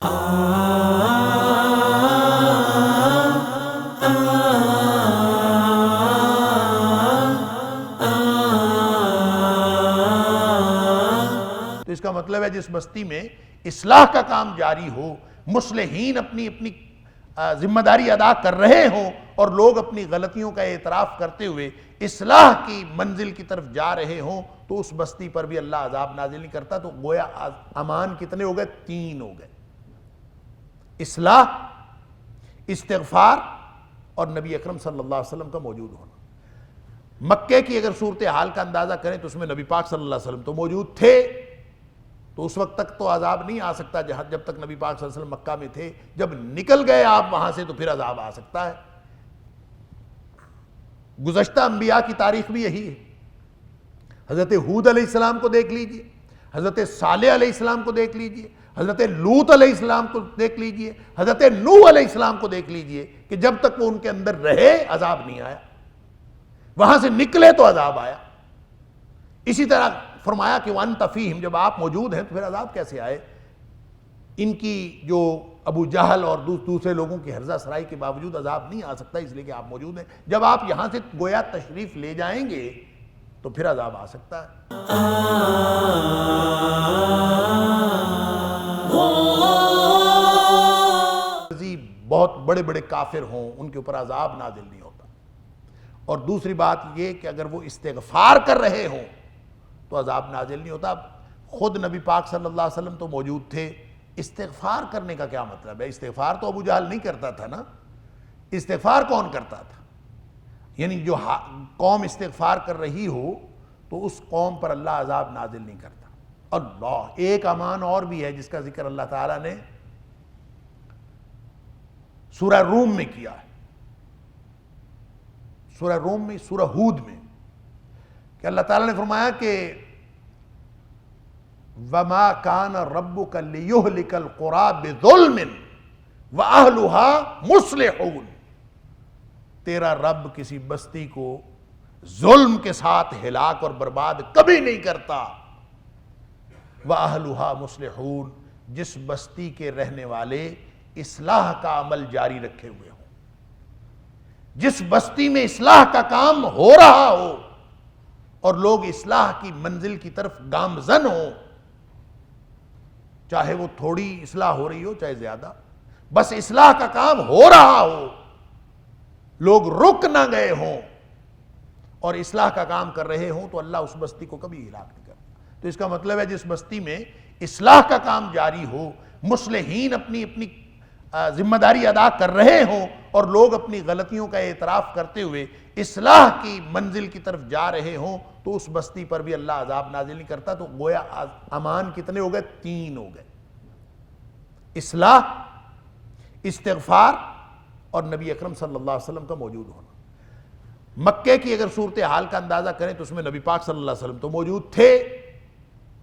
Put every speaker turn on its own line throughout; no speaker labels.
تو اس کا مطلب ہے جس بستی میں اصلاح کا کام جاری ہو، مصلحین اپنی ذمہ داری ادا کر رہے ہوں اور لوگ اپنی غلطیوں کا اعتراف کرتے ہوئے اصلاح کی منزل کی طرف جا رہے ہوں، تو اس بستی پر بھی اللہ عذاب نازل نہیں کرتا۔ تو گویا امان کتنے ہو گئے؟ 3 ہو گئے: اصلاح، استغفار اور نبی اکرم صلی اللہ علیہ وسلم کا موجود ہونا۔ مکے کی اگر صورتحال کا اندازہ کریں تو اس میں نبی پاک صلی اللہ علیہ وسلم تو موجود تھے، تو اس وقت تک تو عذاب نہیں آ سکتا جب تک نبی پاک صلی اللہ علیہ وسلم مکہ میں تھے۔ جب نکل گئے آپ وہاں سے تو پھر عذاب آ سکتا ہے۔ گزشتہ انبیاء کی تاریخ بھی یہی ہے۔ حضرت ہود علیہ السلام کو دیکھ لیجئے، حضرت صالح علیہ السلام کو دیکھ لیجئے، حضرت لوط علیہ السلام کو دیکھ لیجئے، حضرت نوح علیہ السلام کو دیکھ لیجئے کہ جب تک وہ ان کے اندر رہے عذاب نہیں آیا، وہاں سے نکلے تو عذاب آیا۔ اسی طرح فرمایا کہ وَأَنْتَ فِيهِمْ، جب آپ موجود ہیں تو پھر عذاب کیسے آئے؟ ان کی جو ابو جہل اور دوسرے لوگوں کی ہرزہ سرائی کے باوجود عذاب نہیں آ سکتا، اس لیے کہ آپ موجود ہیں۔ جب آپ یہاں سے گویا تشریف لے جائیں گے تو پھر عذاب آ سکتا ہے۔ بہت بڑے بڑے کافر ہوں ان کے اوپر عذاب نازل نہیں ہوتا۔ اور دوسری بات یہ کہ اگر وہ استغفار کر رہے ہوں تو عذاب نازل نہیں ہوتا۔ خود نبی پاک صلی اللہ علیہ وسلم تو موجود تھے، استغفار کرنے کا کیا مطلب ہے؟ استغفار تو ابو جہل نہیں کرتا تھا نا، استغفار کون کرتا تھا؟ یعنی جو قوم استغفار کر رہی ہو تو اس قوم پر اللہ عذاب نازل نہیں کرتا۔ اللہ، ایک امان اور بھی ہے جس کا ذکر اللہ تعالیٰ نے سورہ روم میں کیا ہے، سورہ روم میں، سورہ ہود میں، کہ اللہ تعالیٰ نے فرمایا کہ وَمَا كَانَ رَبُّكَ لِيُهْلِكَ الْقُرَىٰ بِظُلْمٍ وَأَهْلُهَا مُصْلِحُونَ، تیرا رب کسی بستی کو ظلم کے ساتھ ہلاک اور برباد کبھی نہیں کرتا۔ وَأَهْلُهَا مُصْلِحُونَ، جس بستی کے رہنے والے اصلاح کا عمل جاری رکھے ہوئے ہوں، جس بستی میں اصلاح کا کام ہو رہا ہو اور لوگ اصلاح کی منزل کی طرف گامزن ہوں، چاہے وہ تھوڑی اصلاح ہو رہی ہو چاہے زیادہ، بس اصلاح کا کام ہو رہا ہو، لوگ رک نہ گئے ہوں اور اصلاح کا کام کر رہے ہوں، تو اللہ اس بستی کو کبھی ہلاک نہیں کرتا۔ تو اس کا مطلب ہے جس بستی میں اصلاح کا کام جاری ہو، مصلحین اپنی ذمہ داری ادا کر رہے ہوں اور لوگ اپنی غلطیوں کا اعتراف کرتے ہوئے اصلاح کی منزل کی طرف جا رہے ہوں، تو اس بستی پر بھی اللہ عذاب نازل نہیں کرتا۔ تو گویا امان کتنے ہو گئے؟ 3 ہو گئے: اصلاح، استغفار اور نبی اکرم صلی اللہ علیہ وسلم کا موجود ہونا۔ مکے کی اگر صورتحال کا اندازہ کریں تو اس میں نبی پاک صلی اللہ علیہ وسلم تو موجود تھے،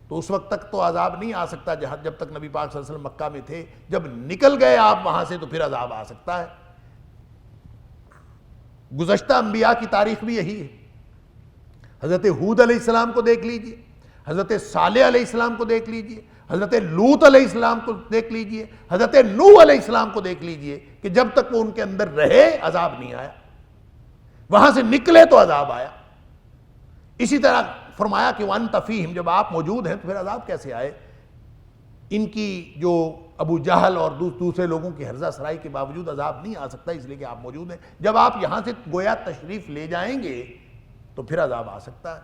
تو اس وقت تک تو عذاب نہیں آ سکتا جب تک نبی پاک صلی اللہ علیہ وسلم مکہ میں تھے۔ جب نکل گئے آپ وہاں سے تو پھر عذاب آ سکتا ہے۔ گزشتہ انبیاء کی تاریخ بھی یہی ہے۔ حضرت ہود علیہ السلام کو دیکھ لیجئے، حضرت صالح علیہ السلام کو دیکھ لیجئے، حضرت لوط علیہ السلام کو دیکھ لیجئے، حضرت نوح علیہ السلام کو دیکھ لیجئے کہ جب تک وہ ان کے اندر رہے عذاب نہیں آیا، وہاں سے نکلے تو عذاب آیا۔ اسی طرح فرمایا کہ وَأَنْتَ فِيهِمْ، جب آپ موجود ہیں تو پھر عذاب کیسے آئے؟ ان کی جو ابو جہل اور دوسرے لوگوں کی ہرزہ سرائی کے باوجود عذاب نہیں آ سکتا، اس لیے کہ آپ موجود ہیں۔ جب آپ یہاں سے گویا تشریف لے جائیں گے تو پھر عذاب آ سکتا ہے۔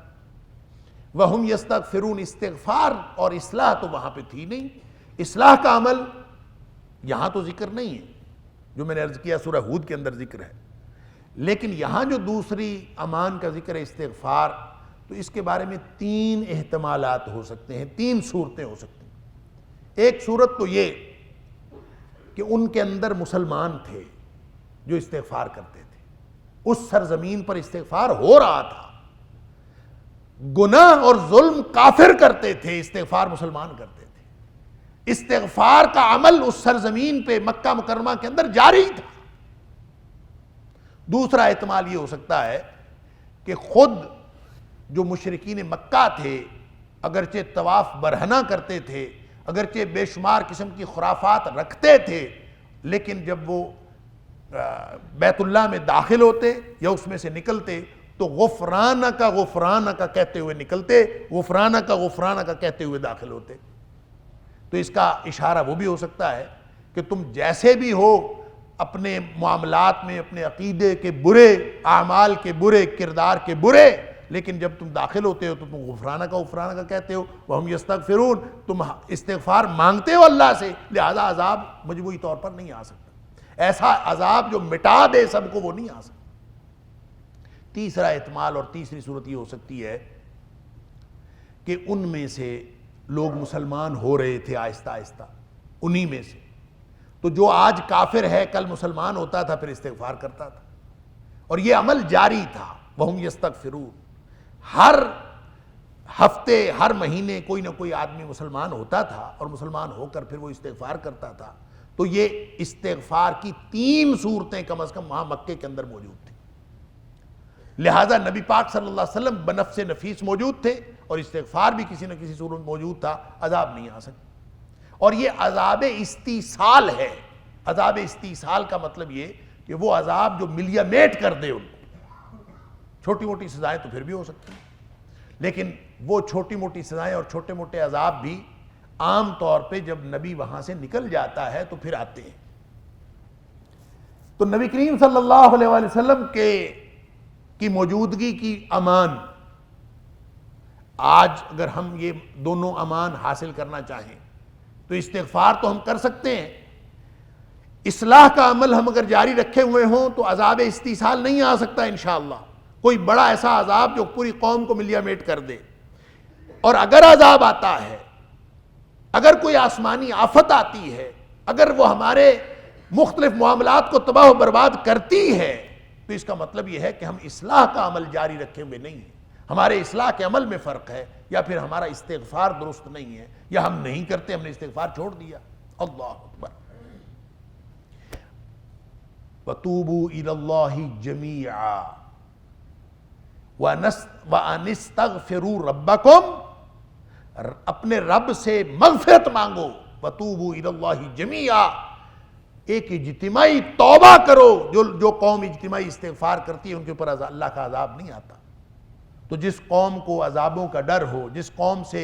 وَهُمْ يَسْتَغْفِرُونَ، استغفار اور اصلاح تو وہاں پہ تھی نہیں، اصلاح کا عمل یہاں تو ذکر نہیں ہے، جو میں نے عرض کیا سورہ ہود کے اندر ذکر ہے، لیکن یہاں جو دوسری امان کا ذکر ہے استغفار، تو اس کے بارے میں 3 احتمالات ہو سکتے ہیں، 3 صورتیں ہو سکتی ہیں۔ ایک صورت تو یہ کہ ان کے اندر مسلمان تھے جو استغفار کرتے تھے، اس سرزمین پر استغفار ہو رہا تھا، گناہ اور ظلم کافر کرتے تھے، استغفار مسلمان کرتے تھے، استغفار کا عمل اس سرزمین پہ مکہ مکرمہ کے اندر جاری تھا۔ دوسرا احتمال یہ ہو سکتا ہے کہ خود جو مشرکین مکہ تھے اگرچہ طواف برہنہ کرتے تھے، اگرچہ بے شمار قسم کی خرافات رکھتے تھے، لیکن جب وہ بیت اللہ میں داخل ہوتے یا اس میں سے نکلتے تو غفرانک غفرانک کہتے ہوئے نکلتے، غفرانک غفرانک کہتے ہوئے داخل ہوتے۔ تو اس کا اشارہ وہ بھی ہو سکتا ہے کہ تم جیسے بھی ہو، اپنے معاملات میں اپنے عقیدے کے برے، اعمال کے برے، کردار کے برے، لیکن جب تم داخل ہوتے ہو تو تم غفرانک غفرانک کہتے ہو، وہم یستغفرون، تم استغفار مانگتے ہو اللہ سے، لہذا عذاب مجموعی طور پر نہیں آ سکتا۔ ایسا عذاب جو مٹا دے سب کو، وہ نہیں آ سکتا۔ تیسرا احتمال اور تیسری صورت یہ ہو سکتی ہے کہ ان میں سے لوگ مسلمان ہو رہے تھے آہستہ آہستہ، انہی میں سے، تو جو آج کافر ہے کل مسلمان ہوتا تھا، پھر استغفار کرتا تھا، اور یہ عمل جاری تھا۔ وہم یستغفرون، ہر ہفتے ہر مہینے کوئی نہ کوئی آدمی مسلمان ہوتا تھا اور مسلمان ہو کر پھر وہ استغفار کرتا تھا۔ تو یہ استغفار کی 3 صورتیں کم از کم وہاں مکے کے اندر موجود تھیں، لہذا نبی پاک صلی اللہ علیہ وسلم بنفس نفیس موجود تھے اور استغفار بھی کسی نہ کسی صورت میں موجود تھا، عذاب نہیں آ سکتا۔ اور یہ عذاب استیصال ہے۔ عذاب استیصال کا مطلب یہ کہ وہ عذاب جو ملیا میٹ کر دے ان کو۔ چھوٹی موٹی سزائیں تو پھر بھی ہو سکتی ہیں، لیکن وہ چھوٹی موٹی سزائیں اور چھوٹے موٹے عذاب بھی عام طور پہ جب نبی وہاں سے نکل جاتا ہے تو پھر آتے ہیں۔ تو نبی کریم صلی اللہ علیہ وآلہ وسلم کی موجودگی کی امان، آج اگر ہم یہ دونوں امان حاصل کرنا چاہیں تو استغفار تو ہم کر سکتے ہیں، اصلاح کا عمل ہم اگر جاری رکھے ہوئے ہوں تو عذاب استیصال نہیں آ سکتا انشاءاللہ، کوئی بڑا ایسا عذاب جو پوری قوم کو ملیا میٹ کر دے۔ اور اگر عذاب آتا ہے، اگر کوئی آسمانی آفت آتی ہے، اگر وہ ہمارے مختلف معاملات کو تباہ و برباد کرتی ہے، تو اس کا مطلب یہ ہے کہ ہم اصلاح کا عمل جاری رکھے ہوئے نہیں ہیں، ہمارے اصلاح کے عمل میں فرق ہے، یا پھر ہمارا استغفار درست نہیں ہے، یا ہم نہیں کرتے، ہم نے استغفار چھوڑ دیا۔ اللہ اکبر۔ وَتُوبُوا إِلَى اللَّهِ جَمِيعًا وَأَنِ اسْتَغْفِرُوا رَبَّكُمْ، اپنے رب سے مغفرت مانگو۔ وَتُوبُوا إِلَى اللَّهِ جَمِيعًا، ایک اجتماعی توبہ کرو۔ جو قوم اجتماعی استغفار کرتی ہے ان کے اوپر اللہ کا عذاب نہیں آتا۔ تو جس قوم کو عذابوں کا ڈر ہو، جس قوم سے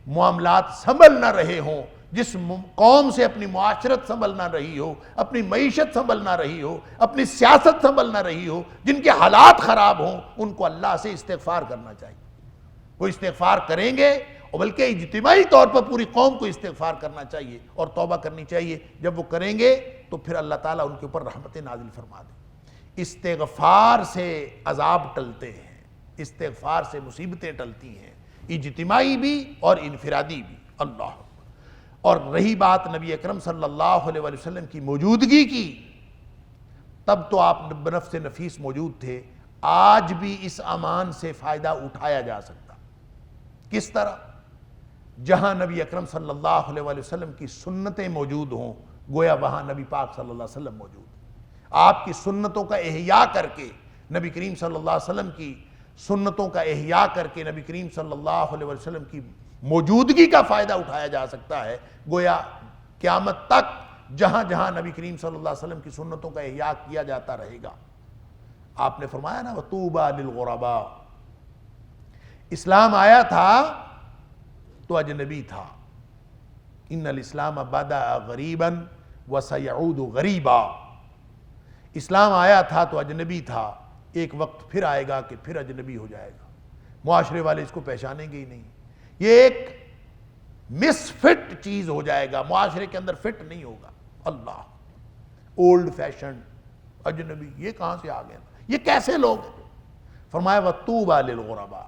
معاملات سنبھل نہ رہے ہوں، جس قوم سے اپنی معاشرت سنبھل نہ رہی ہو، اپنی معیشت سنبھل نہ رہی ہو، اپنی سیاست سنبھل نہ رہی ہو، جن کے حالات خراب ہوں، ان کو اللہ سے استغفار کرنا چاہیے۔ وہ استغفار کریں گے، اور بلکہ اجتماعی طور پر پوری قوم کو استغفار کرنا چاہیے اور توبہ کرنی چاہیے۔ جب وہ کریں گے تو پھر اللہ تعالیٰ ان کے اوپر رحمتیں نازل فرما دے۔ استغفار سے عذاب ٹلتے ہیں، استغفار سے مصیبتیں ٹلتی ہیں، اجتماعی بھی اور انفرادی بھی۔ اللہ۔ اور رہی بات نبی اکرم صلی اللہ علیہ وآلہ وسلم کی موجودگی کی، تب تو آپ بنفس نفیس موجود تھے، آج بھی اس امان سے فائدہ اٹھایا جا سکتا۔ کس طرح؟ جہاں نبی اکرم صلی اللہ علیہ وآلہ وسلم کی سنتیں موجود ہوں، گویا وہاں نبی پاک صلی اللہ علیہ وسلم موجود ہیں۔ آپ کی سنتوں کا احیاء کر کے، نبی کریم صلی اللہ علیہ وسلم کی سنتوں کا احیاء کر کے نبی کریم صلی اللہ علیہ وسلم کی موجودگی کا فائدہ اٹھایا جا سکتا ہے۔ گویا قیامت تک جہاں جہاں نبی کریم صلی اللہ علیہ وسلم کی سنتوں کا احیاء کیا جاتا رہے گا۔ آپ نے فرمایا نا وَطُوبَى لِلْغُرَبَاء، اسلام آیا تھا تو اجنبی تھا۔ ان الاسلام بدأ غریبا وسیعود غریبا، اسلام آیا تھا تو اجنبی تھا، ایک وقت پھر آئے گا کہ پھر اجنبی ہو جائے گا، معاشرے والے اس کو پہچانیں گے ہی نہیں، یہ ایک مس فٹ چیز ہو جائے گا، معاشرے کے اندر فٹ نہیں ہوگا۔ اللہ، اولڈ فیشن، اجنبی، یہ کہاں سے آ گیا، یہ کیسے لوگ ہیں؟ فرمایا وَطُوبَى لِلْغُرَبَاء،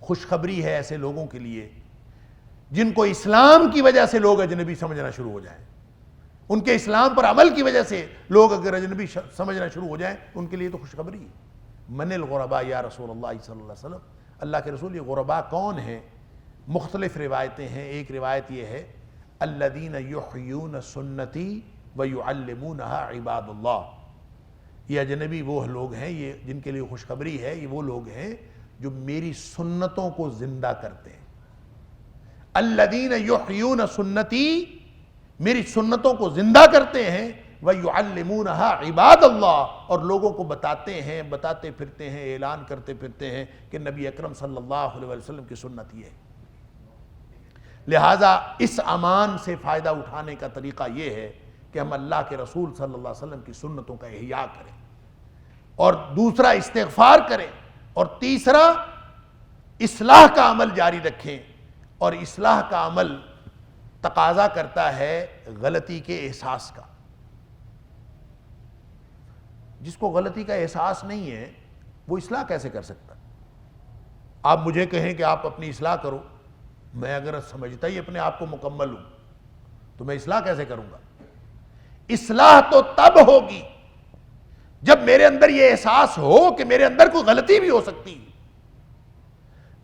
خوشخبری ہے ایسے لوگوں کے لیے جن کو اسلام کی وجہ سے لوگ اجنبی سمجھنا شروع ہو جائیں، ان کے اسلام پر عمل کی وجہ سے لوگ اگر اجنبی سمجھنا شروع ہو جائیں، ان کے لیے تو خوشخبری ہے۔ من الغرباء یا رسول اللہ صلی اللہ علیہ وسلم، اللہ کے رسول، یہ غرباء کون ہیں؟ مختلف روایتیں ہیں۔ ایک روایت یہ ہے الذین یحیون سنتی ویعلمونہا عباد اللہ، یہ اجنبی وہ لوگ ہیں، یہ جن کے لیے خوشخبری ہے، یہ وہ لوگ ہیں جو میری سنتوں کو زندہ کرتے ہیں، الذین یحیون سنتی، میری سنتوں کو زندہ کرتے ہیں، وَيُعَلِّمُونَهَا عِبَادَ اللَّهِ، اور لوگوں کو بتاتے ہیں، بتاتے پھرتے ہیں، اعلان کرتے پھرتے ہیں کہ نبی اکرم صلی اللہ علیہ وسلم کی سنت یہ ہے۔ لہٰذا اس امان سے فائدہ اٹھانے کا طریقہ یہ ہے کہ ہم اللہ کے رسول صلی اللہ علیہ وسلم کی سنتوں کا احیاء کریں، اور دوسرا استغفار کریں، اور تیسرا اصلاح کا عمل جاری رکھیں، اور اصلاح کا عمل تقاضا کرتا ہے غلطی کے احساس کا۔ جس کو غلطی کا احساس نہیں ہے وہ اصلاح کیسے کر سکتا؟ آپ مجھے کہیں کہ آپ اپنی اصلاح کرو، میں اگر سمجھتا ہی اپنے آپ کو مکمل ہوں تو میں اصلاح کیسے کروں گا؟ اصلاح تو تب ہوگی جب میرے اندر یہ احساس ہو کہ میرے اندر کوئی غلطی بھی ہو سکتی ہے۔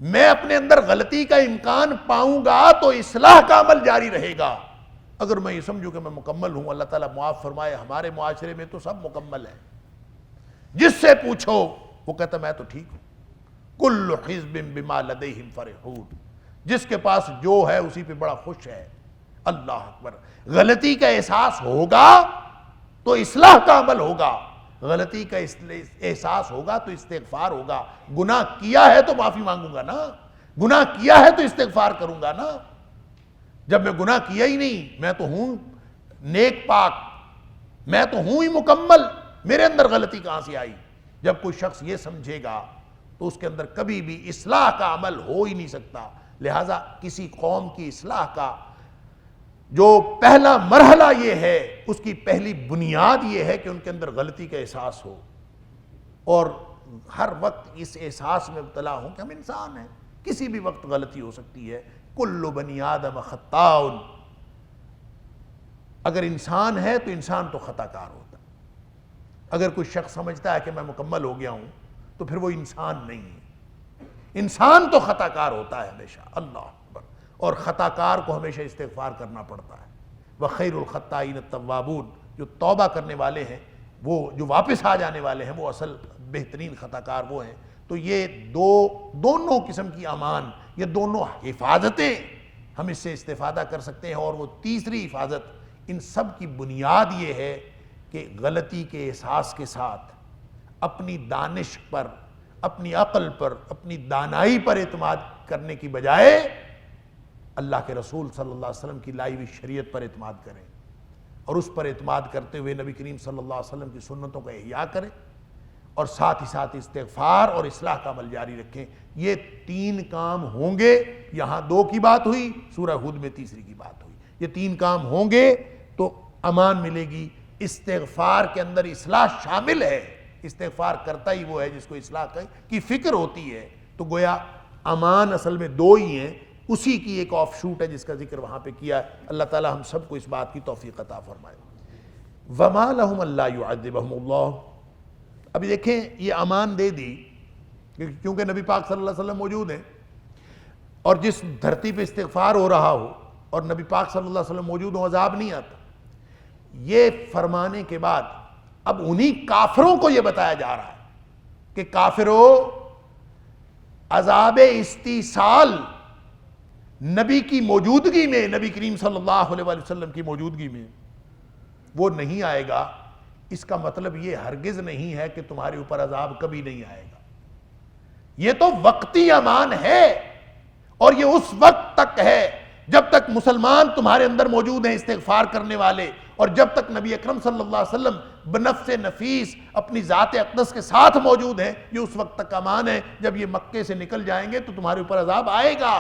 میں اپنے اندر غلطی کا امکان پاؤں گا تو اصلاح کا عمل جاری رہے گا۔ اگر میں یہ سمجھوں کہ میں مکمل ہوں، اللہ تعالیٰ معاف فرمائے، ہمارے معاشرے میں تو سب مکمل ہیں، جس سے پوچھو وہ کہتا میں تو ٹھیک ہوں، کل حزب بما لدیہم فرحون، جس کے پاس جو ہے اسی پہ بڑا خوش ہے۔ اللہ اکبر۔ غلطی کا احساس ہوگا تو اصلاح کا عمل ہوگا، غلطی کا احساس ہوگا تو استغفار ہوگا۔ گناہ کیا ہے تو معافی مانگوں گا نا، گناہ کیا ہے تو استغفار کروں گا نا۔ جب میں گناہ کیا ہی نہیں، میں تو ہوں نیک پاک، میں تو ہوں ہی مکمل، میرے اندر غلطی کہاں سے آئی؟ جب کوئی شخص یہ سمجھے گا تو اس کے اندر کبھی بھی اصلاح کا عمل ہو ہی نہیں سکتا۔ لہٰذا کسی قوم کی اصلاح کا جو پہلا مرحلہ یہ ہے، اس کی پہلی بنیاد یہ ہے کہ ان کے اندر غلطی کا احساس ہو، اور ہر وقت اس احساس میں مبتلا ہوں کہ ہم انسان ہیں، کسی بھی وقت غلطی ہو سکتی ہے۔ کل بنی آدم خطاء، اگر انسان ہے تو انسان تو خطا کار ہوتا۔ اگر کوئی شخص سمجھتا ہے کہ میں مکمل ہو گیا ہوں تو پھر وہ انسان نہیں ہے، انسان تو خطا کار ہوتا ہے ہمیشہ۔ اللہ اکبر۔ اور خطا کار کو ہمیشہ استغفار کرنا پڑتا ہے۔ وَخَيْرُ الْخَطَّائِينَ التَّوَّابُونَ، جو توبہ کرنے والے ہیں، وہ جو واپس آ جانے والے ہیں، وہ اصل بہترین خطا کار وہ ہیں۔ تو یہ دونوں قسم کی امان، یہ دونوں حفاظتیں ہم اس سے استفادہ کر سکتے ہیں، اور وہ تیسری حفاظت، ان سب کی بنیاد یہ ہے کہ غلطی کے احساس کے ساتھ اپنی دانش پر، اپنی عقل پر، اپنی دانائی پر اعتماد کرنے کی بجائے اللہ کے رسول صلی اللہ علیہ وسلم کی لائی ہوئی شریعت پر اعتماد کریں، اور اس پر اعتماد کرتے ہوئے نبی کریم صلی اللہ علیہ وسلم کی سنتوں کا احیاء کریں، اور ساتھ ہی ساتھ استغفار اور اصلاح کا عمل جاری رکھیں۔ یہ تین کام ہوں گے، یہاں 2 کی بات ہوئی، سورہ ہود میں تیسری کی بات ہوئی۔ یہ 3 کام ہوں گے تو امان ملے گی۔ استغفار کے اندر اصلاح شامل ہے، استغفار کرتا ہی وہ ہے جس کو اصلاح کی فکر ہوتی ہے۔ تو گویا امان اصل میں 2 ہی ہیں، اسی کی ایک آف شوٹ ہے جس کا ذکر وہاں پہ کیا ہے۔ اللہ تعالی ہم سب کو اس بات کی توفیق عطا فرمائے۔ وَمَا لَهُمْ أَلَّا يُعَذِّبَهُمُ اللَّهُ، ابھی دیکھیں یہ امان دے دی کیونکہ نبی پاک صلی اللہ علیہ وسلم موجود ہیں، اور جس دھرتی پہ استغفار ہو رہا ہو اور نبی پاک صلی اللہ علیہ وسلم موجود ہوں، عذاب نہیں آتا۔ یہ فرمانے کے بعد اب انہی کافروں کو یہ بتایا جا رہا ہے کہ کافروں، عذاب استیصال نبی کی موجودگی میں، نبی کریم صلی اللہ علیہ وسلم کی موجودگی میں وہ نہیں آئے گا۔ اس کا مطلب یہ ہرگز نہیں ہے کہ تمہارے اوپر عذاب کبھی نہیں آئے گا۔ یہ تو وقتی امان ہے، اور یہ اس وقت تک ہے جب تک مسلمان تمہارے اندر موجود ہیں استغفار کرنے والے، اور جب تک نبی اکرم صلی اللہ علیہ وسلم بنفس نفیس اپنی ذات اقدس کے ساتھ موجود ہیں، یہ اس وقت تک امان ہے۔ جب یہ مکے سے نکل جائیں گے تو تمہارے اوپر عذاب آئے گا،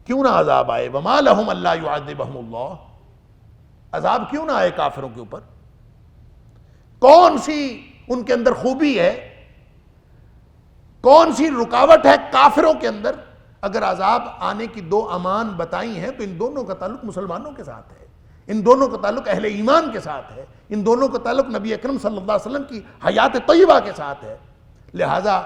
کیوں نہ عذاب آئے؟ وَمَا لَهُمْ أَلَّا يُعَذِّبَهُمُ اللَّهُ، عذاب کیوں نہ آئے کافروں کے اوپر؟ کون سی ان کے اندر خوبی ہے، کون سی رکاوٹ ہے کافروں کے اندر؟ اگر عذاب آنے کی 2 امان بتائی ہیں تو ان دونوں کا تعلق مسلمانوں کے ساتھ ہے، ان دونوں کا تعلق اہل ایمان کے ساتھ ہے، ان دونوں کا تعلق نبی اکرم صلی اللہ علیہ وسلم کی حیات طیبہ کے ساتھ ہے۔ لہٰذا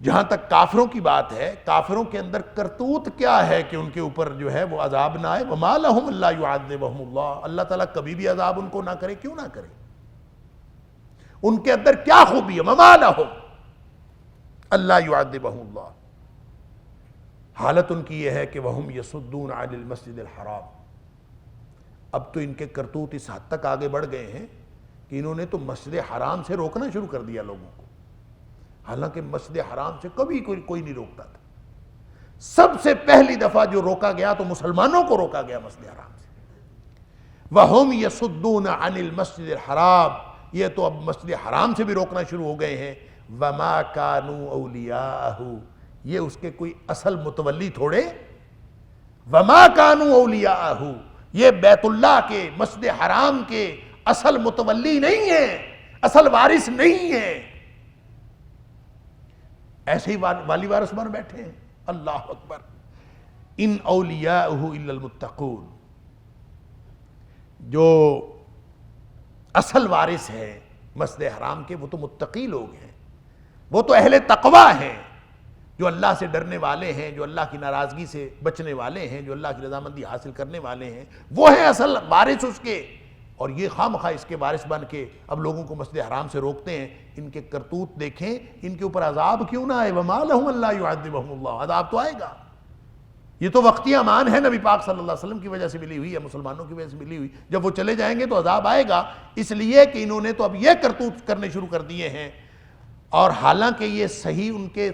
جہاں تک کافروں کی بات ہے، کافروں کے اندر کرتوت کیا ہے کہ ان کے اوپر جو ہے وہ عذاب نہ آئے؟ وَمَا لَهُمْ أَلَّا يُعَذِّبَهُمُ اللَّهُ، اللہ تعالیٰ کبھی بھی عذاب ان کو نہ کرے، کیوں نہ کرے؟ ان کے اندر کیا خوبی ہے؟ وَمَا لَهُمْ أَلَّا يُعَذِّبَهُمُ اللَّهُ، حالت ان کی یہ ہے کہ وَهُمْ يَصُدُّونَ عَنِ الْمَسْجِدِ الْحَرَامِ. اب تو ان کے کرتوت اس حد تک آگے بڑھ گئے ہیں کہ انہوں نے تو مسجد حرام سے روکنا شروع کر دیا لوگوں کو، حالانکہ مسجد حرام سے کبھی کوئی نہیں روکتا تھا. سب سے پہلی دفعہ جو روکا گیا تو مسلمانوں کو روکا گیا مسجد حرام سے. وَهُمْ يَصُدُّونَ عَنِ الْمَسْجِدِ الْحَرَامِ. یہ تو اب مسجد حرام سے بھی روکنا شروع ہو گئے ہیں. وَمَا كَانُوا أَوْلِيَاءَهُ. یہ اس کے کوئی اصل متولی تھوڑے. وَمَا كَانُوا أَوْلِيَاءَهُ. یہ بیت اللہ کے مسجد حرام کے اصل متولی نہیں ہیں، اصل وارث نہیں ہیں. ایسے ہی والی وارث بن بیٹھے ہیں. اللہ اکبر. ان اولیاءہ الا المتقون. جو اصل وارث ہیں مسجد حرام کے وہ تو متقی لوگ ہیں، وہ تو اہل تقوی ہیں، جو اللہ سے ڈرنے والے ہیں، جو اللہ کی ناراضگی سے بچنے والے ہیں، جو اللہ کی رضامندی حاصل کرنے والے ہیں، وہ ہیں اصل وارث اس کے. اور یہ خواہ اس کے وارث بن کے اب لوگوں کو مسجد حرام سے روکتے ہیں. ان کے کرتوت دیکھیں، ان کے اوپر عذاب کیوں نہ آئے. وَمَا لَهُمْ أَلَّا يُعَذِّبَهُمُ اللَّهُ. عذاب تو آئے گا. یہ تو وقتی امان ہے، نبی پاک صلی اللہ علیہ وسلم کی وجہ سے ملی ہوئی ہے، مسلمانوں کی وجہ سے ملی ہوئی. جب وہ چلے جائیں گے تو عذاب آئے گا، اس لیے کہ انہوں نے تو اب یہ کرتوت کرنے شروع کر دیے ہیں. اور حالانکہ یہ صحیح ان کے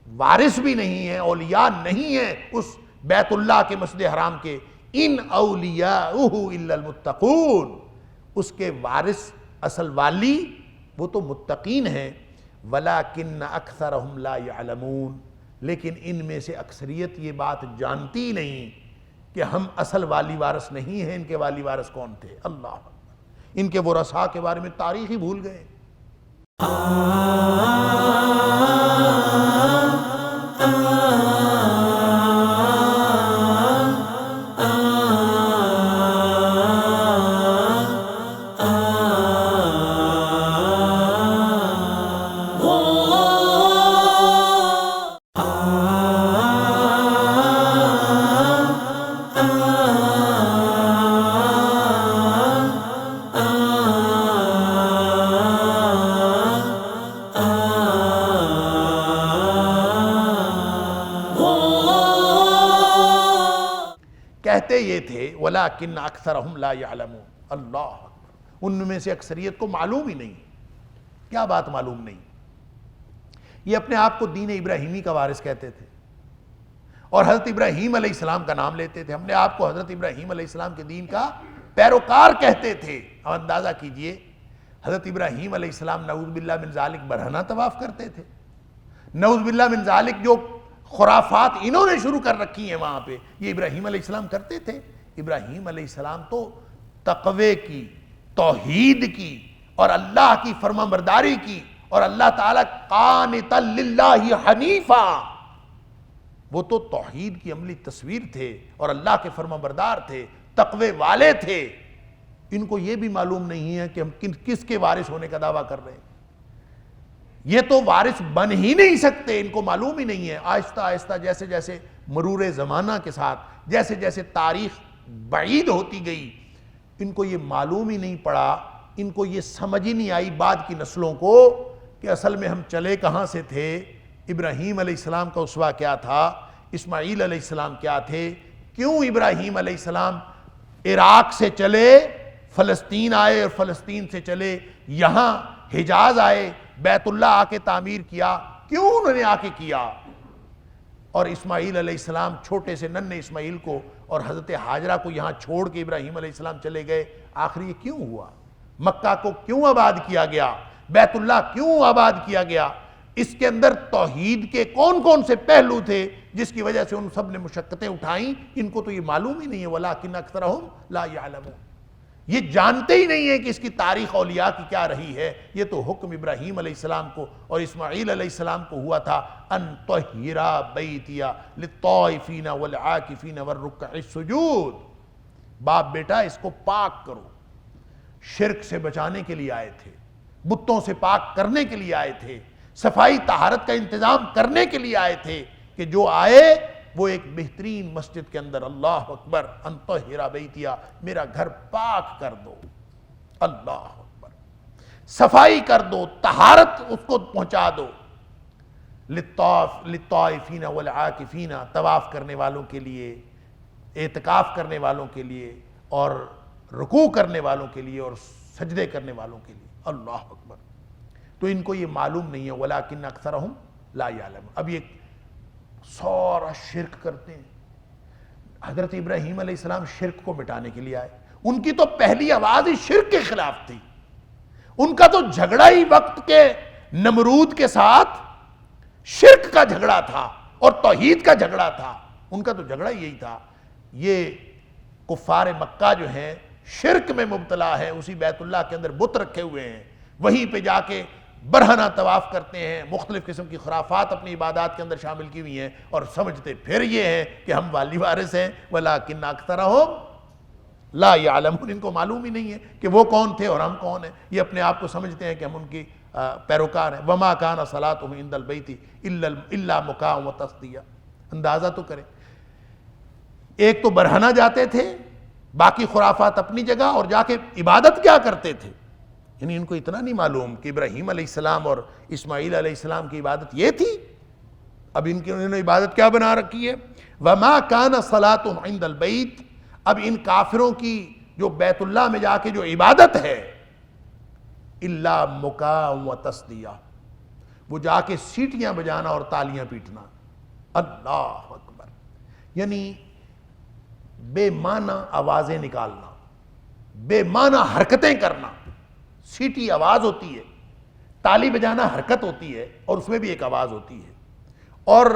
وارث بھی نہیں ہیں، اولیاء نہیں ہیں اس بیت اللہ کے مسجد حرام کے. ان اولیاؤہ الا المتقون. اس کے وارث اصل والی وہ تو متقین ہیں. وَلَكِنَّ أَكْثَرَهُمْ لَا يَعْلَمُونَ. لیکن ان میں سے اکثریت یہ بات جانتی نہیں کہ ہم اصل والی وارث نہیں ہیں. ان کے والی وارث کون تھے؟ اللہ. ان کے ورثاء کے بارے میں تاریخ ہی بھول گئے. کہتے یہ تھے وَلَكِنَّ أَكْثَرَهُمْ لَا يَعْلَمُونَ. اللہ اکبر. ان میں سے اکثریت کو معلوم ہی نہیں. کیا بات معلوم نہیں؟ یہ اپنے آپ کو دین ابراہیمی کا وارث کہتے تھے اور حضرت ابراہیم علیہ السلام کا نام لیتے تھے. ہم نے آپ کو حضرت ابراہیم علیہ السلام کے دین کا پیروکار کہتے تھے. اب اندازہ کیجئے حضرت ابراہیم علیہ السلام نعوذ باللہ من ذالک برہنہ طواف کرتے تھے. نعوذ باللہ من ذالک جو خرافات انہوں نے شروع کر رکھی ہیں وہاں پہ، یہ ابراہیم علیہ السلام کرتے تھے. ابراہیم علیہ السلام تو تقوی کی، توحید کی اور اللہ کی فرما برداری کی اور اللہ تعالیٰ قانتا للہ حنیفا، وہ تو توحید کی عملی تصویر تھے اور اللہ کے فرما بردار تھے، تقوی والے تھے. ان کو یہ بھی معلوم نہیں ہے کہ ہم کس کے وارث ہونے کا دعویٰ کر رہے ہیں. یہ تو وارث بن ہی نہیں سکتے، ان کو معلوم ہی نہیں ہے. آہستہ آہستہ جیسے جیسے مرور زمانہ کے ساتھ جیسے جیسے تاریخ بعید ہوتی گئی، ان کو یہ معلوم ہی نہیں پڑا، ان کو یہ سمجھ ہی نہیں آئی بعد کی نسلوں کو کہ اصل میں ہم چلے کہاں سے تھے. ابراہیم علیہ السلام کا اسوہ کیا تھا، اسماعیل علیہ السلام کیا تھے، کیوں ابراہیم علیہ السلام عراق سے چلے فلسطین آئے اور فلسطین سے چلے یہاں حجاز آئے، بیت اللہ آ کے تعمیر کیا، کیوں انہوں نے آ کے کیا. اور اسماعیل علیہ السلام چھوٹے سے ننھے اسماعیل کو اور حضرت حاجرہ کو یہاں چھوڑ کے ابراہیم علیہ السلام چلے گئے. آخر یہ کیوں ہوا؟ مکہ کو کیوں آباد کیا گیا؟ بیت اللہ کیوں آباد کیا گیا؟ اس کے اندر توحید کے کون کون سے پہلو تھے جس کی وجہ سے ان سب نے مشقتیں اٹھائیں؟ ان کو تو یہ معلوم ہی نہیں ہے. وَلَكِنَّ أَكْثَرَهُمْ لَا يَعْلَمُونَ. یہ جانتے ہی نہیں ہیں کہ اس کی تاریخ اولیاء کی کیا رہی ہے. یہ تو حکم ابراہیم علیہ السلام کو اور اسماعیل علیہ السلام کو ہوا تھا ان طہرا بیتیا للطائفین والعاکفین والرکع السجود. باپ بیٹا اس کو پاک کرو. شرک سے بچانے کے لیے آئے تھے، بتوں سے پاک کرنے کے لیے آئے تھے، صفائی طہارت کا انتظام کرنے کے لیے آئے تھے کہ جو آئے وہ ایک بہترین مسجد کے اندر اللہ اکبر ان طہرا بیتیا، میرا گھر پاک کر دو. اللہ اکبر. صفائی کر دو، طہارت اس کو پہنچا دو. للطائفین والعاکفین، طواف کرنے والوں کے لیے، اعتکاف کرنے والوں کے لیے، اور رکوع کرنے والوں کے لیے، اور سجدے کرنے والوں کے لیے۔ اللہ اکبر۔ تو ان کو یہ معلوم نہیں ہے، وَلَٰكِنَّ أَكْثَرَهُمْ لَا يَعْلَمُونَ۔ اب یہ سارا شرک کرتے ہیں۔ حضرت ابراہیم علیہ السلام شرک کو مٹانے کے لیے آئے، ان کی تو پہلی آواز ہی شرک کے خلاف تھی، ان کا تو جھگڑا ہی وقت کے نمرود کے ساتھ شرک کا جھگڑا تھا اور توحید کا جھگڑا تھا، ان کا تو جھگڑا ہی یہی تھا۔ یہ کفار مکہ جو ہیں شرک میں مبتلا ہے، اسی بیت اللہ کے اندر بت رکھے ہوئے ہیں، وہیں پہ جا کے برہنہ طواف کرتے ہیں، مختلف قسم کی خرافات اپنی عبادات کے اندر شامل کی ہوئی ہیں، اور سمجھتے پھر یہ ہیں کہ ہم والی وارث ہیں۔ وَلَٰكِنَّ أَكْثَرَهُمْ لَا يَعْلَمُونَ۔ ان کو معلوم ہی نہیں ہے کہ وہ کون تھے اور ہم کون ہیں، یہ اپنے آپ کو سمجھتے ہیں کہ ہم ان کی پیروکار ہیں۔ وَمَا كَانَ صَلَاتُهُمْ عِندَ الْبَيْتِ إِلَّا مُكَاءً وَتَصْدِيَةً۔ اندازہ تو کریں، ایک تو برہنہ جاتے تھے، باقی خرافات اپنی جگہ، اور جا کے عبادت کیا کرتے تھے؟ یعنی ان کو اتنا نہیں معلوم کہ ابراہیم علیہ السلام اور اسماعیل علیہ السلام کی عبادت یہ تھی۔ اب انہوں نے عبادت کیا بنا رکھی ہے؟ وَمَا كَانَ صَلَاتُهُمْ عِندَ الْبَيْتِ۔ اب ان کافروں کی جو بیت اللہ میں جا کے جو عبادت ہے، إِلَّا مُكَاءً وَتَصْدِيَةً، وہ جا کے سیٹیاں بجانا اور تالیاں پیٹنا۔ اللہ اکبر۔ یعنی بے معنی آوازیں نکالنا، بے معنی حرکتیں کرنا۔ سیٹی آواز ہوتی ہے، تالی بجانا حرکت ہوتی ہے، اور اس میں بھی ایک آواز ہوتی ہے۔ اور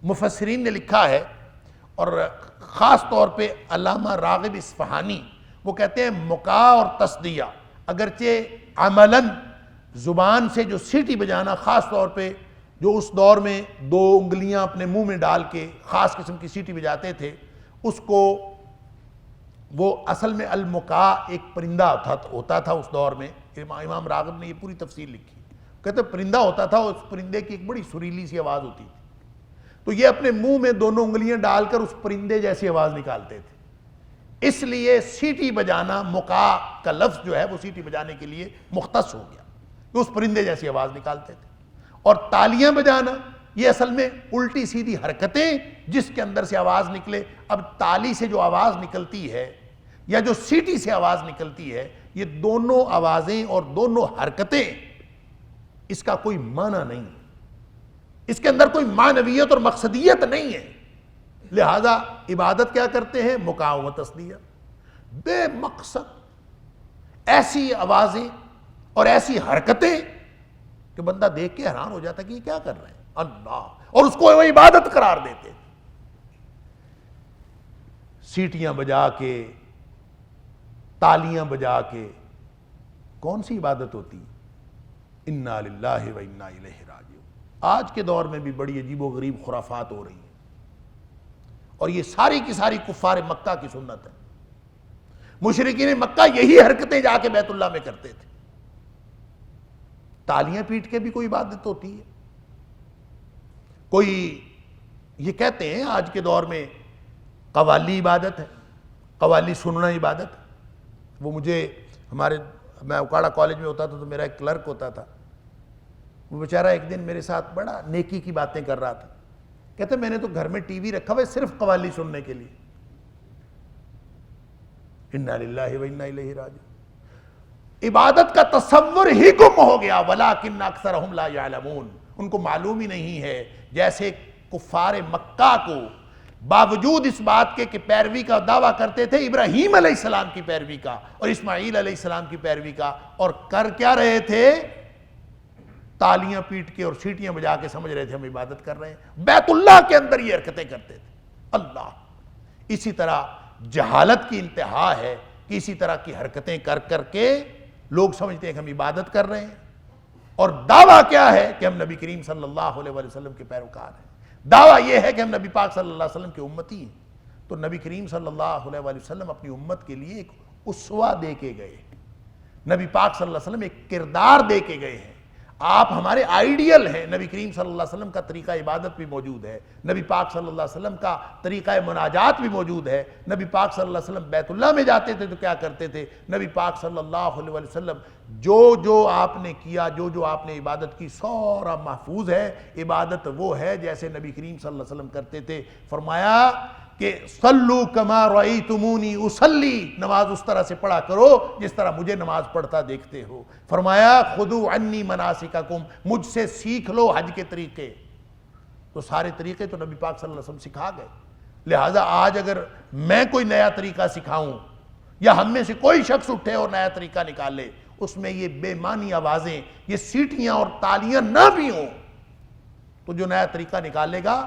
مفسرین نے لکھا ہے، اور خاص طور پہ علامہ راغب اصفہانی، وہ کہتے ہیں مکاء اور تصدیہ اگرچہ عملاً زبان سے جو سیٹی بجانا، خاص طور پہ جو اس دور میں 2 انگلیاں اپنے منہ میں ڈال کے خاص قسم کی سیٹی بجاتے تھے، اس کو وہ اصل میں المکاء ایک پرندہ ہوتا تھا اس دور میں۔ امام راغب نے یہ پوری تفصیل لکھی، کہتے پرندہ ہوتا تھا، اس پرندے کی ایک بڑی سریلی سی آواز ہوتی تھی، تو یہ اپنے منہ میں دونوں انگلیاں ڈال کر اس پرندے جیسی آواز نکالتے تھے، اس لیے سیٹی بجانا، مکاء کا لفظ جو ہے وہ سیٹی بجانے کے لیے مختص ہو گیا، کہ اس پرندے جیسی آواز نکالتے تھے۔ اور تالیاں بجانا یہ اصل میں الٹی سیدھی حرکتیں جس کے اندر سے آواز نکلے۔ اب تالی سے جو آواز نکلتی ہے یا جو سیٹی سے آواز نکلتی ہے، یہ دونوں آوازیں اور دونوں حرکتیں، اس کا کوئی معنی نہیں ہے، اس کے اندر کوئی معنویت اور مقصدیت نہیں ہے، لہذا عبادت کیا کرتے ہیں؟ مکاء و تصدیہ، بے مقصد ایسی آوازیں اور ایسی حرکتیں کہ بندہ دیکھ کے حیران ہو جاتا کہ یہ کیا کر رہے ہیں اللہ، اور اس کو وہ عبادت قرار دیتے۔ سیٹیاں بجا کے، تالیاں بجا کے کون سی عبادت ہوتی؟ انا للہ و انا الیہ راجعون۔ آج کے دور میں بھی بڑی عجیب و غریب خرافات ہو رہی ہیں، اور یہ ساری کی ساری کفار مکہ کی سنت ہے۔ مشرکین مکہ یہی حرکتیں جا کے بیت اللہ میں کرتے تھے۔ تالیاں پیٹ کے بھی کوئی عبادت ہوتی ہے؟ کوئی یہ کہتے ہیں آج کے دور میں قوالی عبادت ہے، قوالی سننا عبادت ہے۔ وہ مجھے میں اوکاڑا کالج میں ہوتا تھا تو میرا ایک کلرک ہوتا تھا، وہ بیچارہ ایک دن میرے ساتھ بڑا نیکی کی باتیں کر رہا تھا، کہتے میں نے تو گھر میں ٹی وی رکھا ہوا ہے صرف قوالی سننے کے لیے۔ انا للہ و انا الیہ راجعون۔ عبادت کا تصور ہی گم ہو گیا۔ وَلَٰكِنَّ أَكْثَرَهُمْ لَا يَعْلَمُونَ۔ ان کو معلوم ہی نہیں ہے، جیسے کفار مکہ کو باوجود اس بات کے کہ پیروی کا دعویٰ کرتے تھے ابراہیم علیہ السلام کی پیروی کا اور اسماعیل علیہ السلام کی پیروی کا، اور کر کیا رہے تھے؟ تالیاں پیٹ کے اور سیٹیاں بجا کے سمجھ رہے تھے ہم عبادت کر رہے ہیں۔ بیت اللہ کے اندر یہ حرکتیں کرتے تھے۔ اللہ، اسی طرح جہالت کی انتہا ہے کہ اسی طرح کی حرکتیں کر کر کے لوگ سمجھتے ہیں کہ ہم عبادت کر رہے ہیں، اور دعویٰ کیا ہے کہ ہم نبی کریم صلی اللہ علیہ وسلم کے پیروکار ہیں۔ دعویٰ یہ ہے کہ ہم نبی پاک صلی اللہ علیہ وسلم کے امتی ہیں۔ تو نبی کریم صلی اللہ علیہ وسلم اپنی امت کے لیے ایک اسوہ دے کے گئے، نبی پاک صلی اللہ علیہ وسلم ایک کردار دے کے گئے ہیں۔ آپ ہمارے آئیڈیل ہیں. نبی کریم صلی اللہ علیہ وسلم کا طریقہ عبادت بھی موجود ہے, نبی پاک صلی اللہ علیہ وسلم کا طریقہ مناجات بھی موجود ہے. نبی پاک صلی اللہ علیہ وسلم بیت اللہ میں جاتے تھے تو کیا کرتے تھے؟ نبی پاک صلی اللہ علیہ وسلم جو آپ نے کیا, جو آپ نے عبادت کی, سورا محفوظ ہے. عبادت وہ ہے جیسے نبی کریم صلی اللہ علیہ وسلم کرتے تھے. فرمایا کہ صلو کما رأیتمونی اصلی, نماز اس طرح سے پڑھا کرو جس طرح مجھے نماز پڑھتا دیکھتے ہو. فرمایا خذوا عنی مناسککم, مجھ سے سیکھ لو حج کے طریقے. تو سارے طریقے تو نبی پاک صلی اللہ علیہ وسلم سکھا گئے. لہٰذا آج اگر میں کوئی نیا طریقہ سکھاؤں یا ہم میں سے کوئی شخص اٹھے اور نیا طریقہ نکالے, اس میں یہ بے معنی آوازیں, یہ سیٹیاں اور تالیاں نہ بھی ہوں, تو جو نیا طریقہ نکالے گا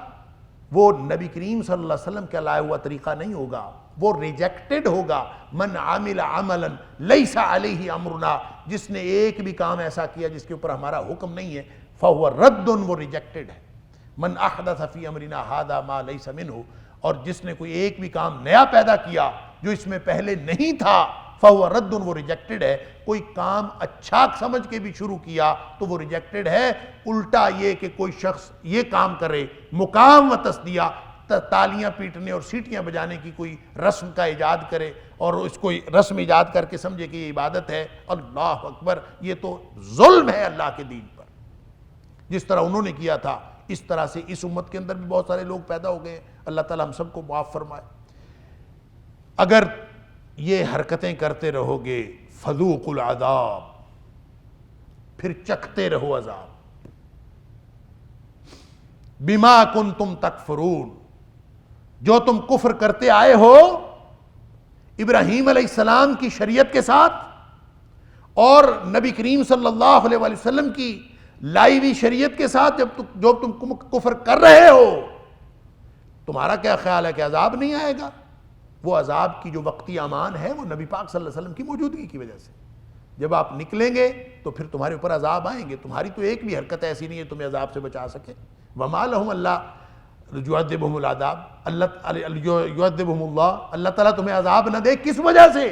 وہ نبی کریم صلی اللہ علیہ وسلم کا لایا ہوا طریقہ نہیں ہوگا, وہ ریجیکٹڈ ہوگا. من عامل عملا لیس علیہ امرنا, جس نے ایک بھی کام ایسا کیا جس کے اوپر ہمارا حکم نہیں ہے, فہو رد, وہ ریجیکٹڈ ہے. من احدث فی امرنا ھذا ما لیس منہ, اور جس نے کوئی ایک بھی کام نیا پیدا کیا جو اس میں پہلے نہیں تھا, فہو رد, وہ ریجیکٹڈ ہے. کوئی کام اچھا سمجھ کے بھی شروع کیا تو وہ ریجیکٹڈ ہے. الٹا یہ کہ کوئی شخص یہ کام کرے, مقام و تصدیہ, تالیاں پیٹنے اور سیٹیاں بجانے کی کوئی رسم کا ایجاد کرے اور اس کو رسم ایجاد کر کے سمجھے کہ یہ عبادت ہے, اللہ اکبر, یہ تو ظلم ہے اللہ کے دین پر. جس طرح انہوں نے کیا تھا اس طرح سے اس امت کے اندر بھی بہت سارے لوگ پیدا ہو گئے ہیں. اللہ تعالی ہم سب کو معاف فرمائے. اگر یہ حرکتیں کرتے رہو گے, فذوقوا العذاب, پھر چکھتے رہو عذاب. بما کنتم تکفرون, جو تم کفر کرتے آئے ہو ابراہیم علیہ السلام کی شریعت کے ساتھ اور نبی کریم صلی اللہ علیہ وسلم کی لائی ہوئی شریعت کے ساتھ, جو تم کفر کر رہے ہو, تمہارا کیا خیال ہے کہ عذاب نہیں آئے گا؟ وہ عذاب کی جو وقتی امان ہے وہ نبی پاک صلی اللہ علیہ وسلم کی موجودگی کی وجہ سے. جب آپ نکلیں گے تو پھر تمہارے اوپر عذاب آئیں گے. تمہاری تو ایک بھی حرکت ایسی نہیں ہے تمہیں عذاب سے بچا سکے. وما لهم اللہ یعذبہم العذاب, یعذبہم اللہ, اللہ تعالیٰ تمہیں عذاب نہ دے. کس وجہ سے؟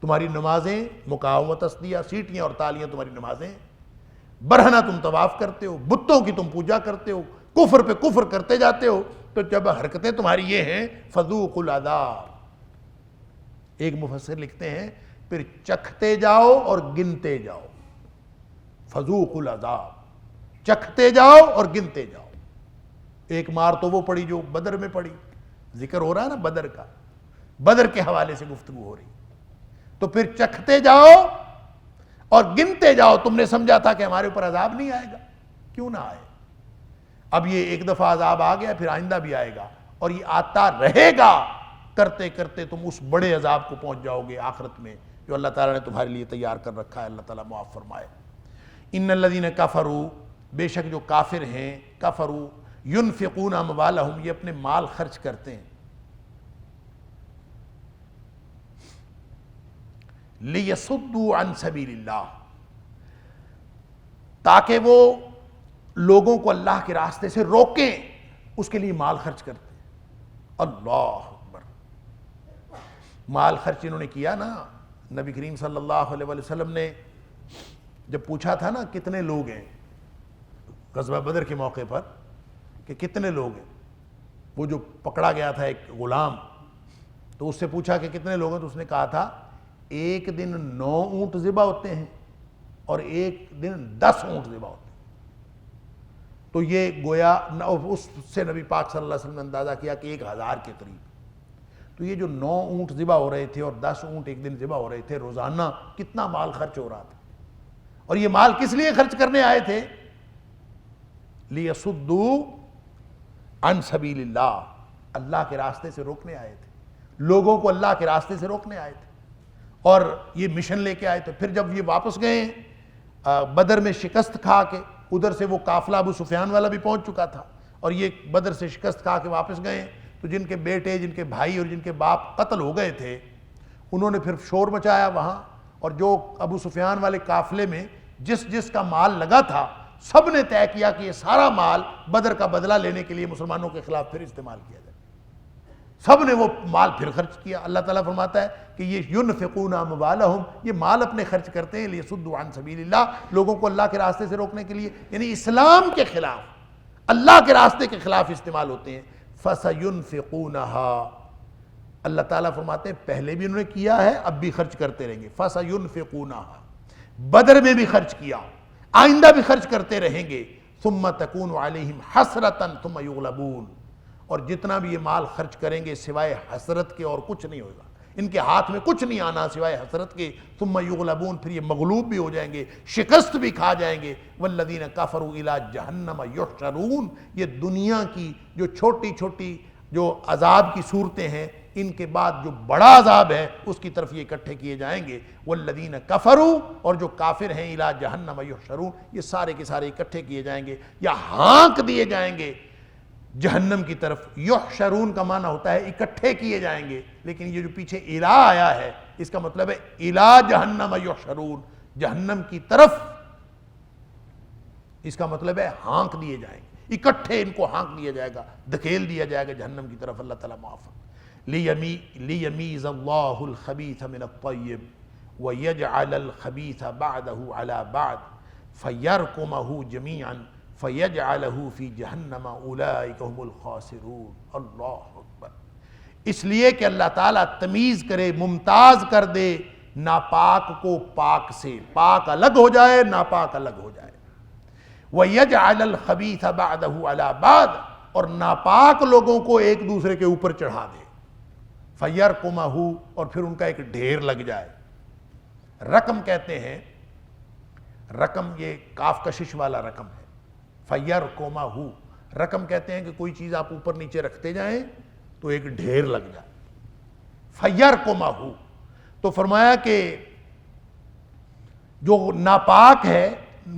تمہاری نمازیں مقام و تصدیہ, سیٹیاں اور تالیاں تمہاری نمازیں, برہنہ تم طواف کرتے ہو, بتوں کی تم پوجا کرتے ہو, کفر پہ کفر کرتے جاتے ہو. تو جب حرکتیں تمہاری یہ ہیں, فذوقوا العذاب. ایک مفسر لکھتے ہیں پھر چکھتے جاؤ اور گنتے جاؤ. فذوقوا العذاب, چکھتے جاؤ اور گنتے جاؤ. ایک مار تو وہ پڑی جو بدر میں پڑی, ذکر ہو رہا ہے نا بدر کا, بدر کے حوالے سے گفتگو ہو رہی. تو پھر چکھتے جاؤ اور گنتے جاؤ. تم نے سمجھا تھا کہ ہمارے اوپر عذاب نہیں آئے گا, کیوں نہ آئے؟ اب یہ ایک دفعہ عذاب آ گیا, پھر آئندہ بھی آئے گا, اور یہ آتا رہے گا. کرتے کرتے تم اس بڑے عذاب کو پہنچ جاؤ گے آخرت میں, جو اللہ تعالیٰ نے تمہارے لیے تیار کر رکھا ہے. اللہ تعالیٰ معاف فرمائے. ان الذین کفروا, بے شک جو کافر ہیں, کفروا ينفقون اموالهم, یہ اپنے مال خرچ کرتے ہیں, لیصدوا عن سبیل اللہ, تاکہ وہ لوگوں کو اللہ کے راستے سے روکیں, اس کے لیے مال خرچ کرتے ہیں. اللہ اکبر. مال خرچ انہوں نے کیا نا. نبی کریم صلی اللہ علیہ وسلم نے جب پوچھا تھا نا کتنے لوگ ہیں غزوہ بدر کے موقع پر, کہ کتنے لوگ ہیں, وہ جو پکڑا گیا تھا ایک غلام, تو اس سے پوچھا کہ کتنے لوگ ہیں, تو اس نے کہا تھا ایک دن 9 اونٹ ذبح ہوتے ہیں اور ایک دن 10 اونٹ ذبح ہوتے ہیں. تو یہ گویا اس سے نبی پاک صلی اللہ علیہ وسلم نے اندازہ کیا کہ 1000 کے قریب. تو یہ جو 9 اونٹ ذبح ہو رہے تھے اور 10 اونٹ ایک دن ذبح ہو رہے تھے, روزانہ کتنا مال خرچ ہو رہا تھا. اور یہ مال کس لیے خرچ کرنے آئے تھے؟ لیصدوا عن سبیل اللہ, اللہ کے راستے سے روکنے آئے تھے, لوگوں کو اللہ کے راستے سے روکنے آئے تھے, اور یہ مشن لے کے آئے تھے. پھر جب یہ واپس گئے بدر میں شکست کھا کے, ادھر سے وہ قافلہ ابو سفیان والا بھی پہنچ چکا تھا, اور یہ بدر سے شکست کھا کے واپس گئے, تو جن کے بیٹے, جن کے بھائی اور جن کے باپ قتل ہو گئے تھے, انہوں نے پھر شور مچایا وہاں, اور جو ابو سفیان والے قافلے میں جس کا مال لگا تھا, سب نے طے کیا کہ یہ سارا مال بدر کا بدلہ لینے کے لیے مسلمانوں کے خلاف پھر استعمال کیا جائے. سب نے وہ مال پھر خرچ کیا۔ اللہ تعالیٰ فرماتا ہے کہ یہ ينفقون اموالہم، یہ مال اپنے خرچ کرتے ہیں لیصدوا عن سبیل اللہ، لوگوں کو اللہ کے راستے سے روکنے کے لیے، یعنی اسلام کے خلاف، اللہ کے راستے کے خلاف استعمال ہوتے ہیں۔ فَسَيُنْفِقُونَهَا، اللہ تعالیٰ فرماتے ہیں پہلے بھی انہوں نے کیا ہے، اب بھی خرچ کرتے رہیں گے۔ فَسَيُنْفِقُونَهَا، بدر میں بھی خرچ کیا، آئندہ بھی خرچ کرتے رہیں گے۔ ثُمَّ تَكُونُ عَلَيْهِمْ حَسْرَةً ثُمَّ يُغْلَبُونَ، اور جتنا بھی یہ مال خرچ کریں گے سوائے حسرت کے اور کچھ نہیں ہوگا، ان کے ہاتھ میں کچھ نہیں آنا سوائے حسرت کے۔ ثُمَّ يُغْلَبُونَ، پھر یہ مغلوب بھی ہو جائیں گے، شکست بھی کھا جائیں گے۔ وَالَّذِينَ كَفَرُوا إِلَىٰ جَهَنَّمَ يُحْشَرُونَ، یہ دنیا کی جو چھوٹی چھوٹی جو عذاب کی صورتیں ہیں، ان کے بعد جو بڑا عذاب ہے اس کی طرف یہ اکٹھے کیے جائیں گے۔ والذین کفروا، اور جو کافر ہیں، الی جہنم یحشرون، یہ سارے کے سارے اکٹھے کیے جائیں گے یا ہانک دیے جائیں گے جہنم کی طرف۔ یحشرون کا معنی ہوتا ہے اکٹھے کیے جائیں گے، لیکن یہ جو پیچھے الی آیا ہے اس کا مطلب ہے الی جہنم یحشرون، جہنم کی طرف، اس کا مطلب ہے ہانک دیے جائیں گے، اکٹھے ان کو ہانک دیا جائے گا، دھکیل دیا جائے گا جہنم کی طرف۔ اللہ تعالیٰ معاف۔ لیمیز اللہ الخبیث من الطیب ویجعل الخبیث بعدہ علی بعد فیرکمہ جمیعا فیجعلہ فی جہنم اولئک هم الخاسرون۔ اللہ اکبر۔ اس لیے کہ اللہ تعالیٰ تمیز کرے، ممتاز کر دے ناپاک کو پاک سے، پاک الگ ہو جائے، ناپاک الگ ہو جائے۔ وَيَجْعَلَ الْخَبِيثَ بَعْدَهُ عَلَى بَعْدٍ، اور ناپاک لوگوں کو ایک دوسرے کے اوپر چڑھا دے۔ فَيَرْقُمَهُ، اور پھر ان کا ایک ڈھیر لگ جائے۔ رقم کہتے ہیں، رقم یہ کاف کشش والا رقم ہے۔ فَيَرْقُمَهُ، رقم کہتے ہیں کہ کوئی چیز آپ اوپر نیچے رکھتے جائیں تو ایک ڈھیر لگ جائے۔ فَيَرْقُمَهُ، تو فرمایا کہ جو ناپاک ہے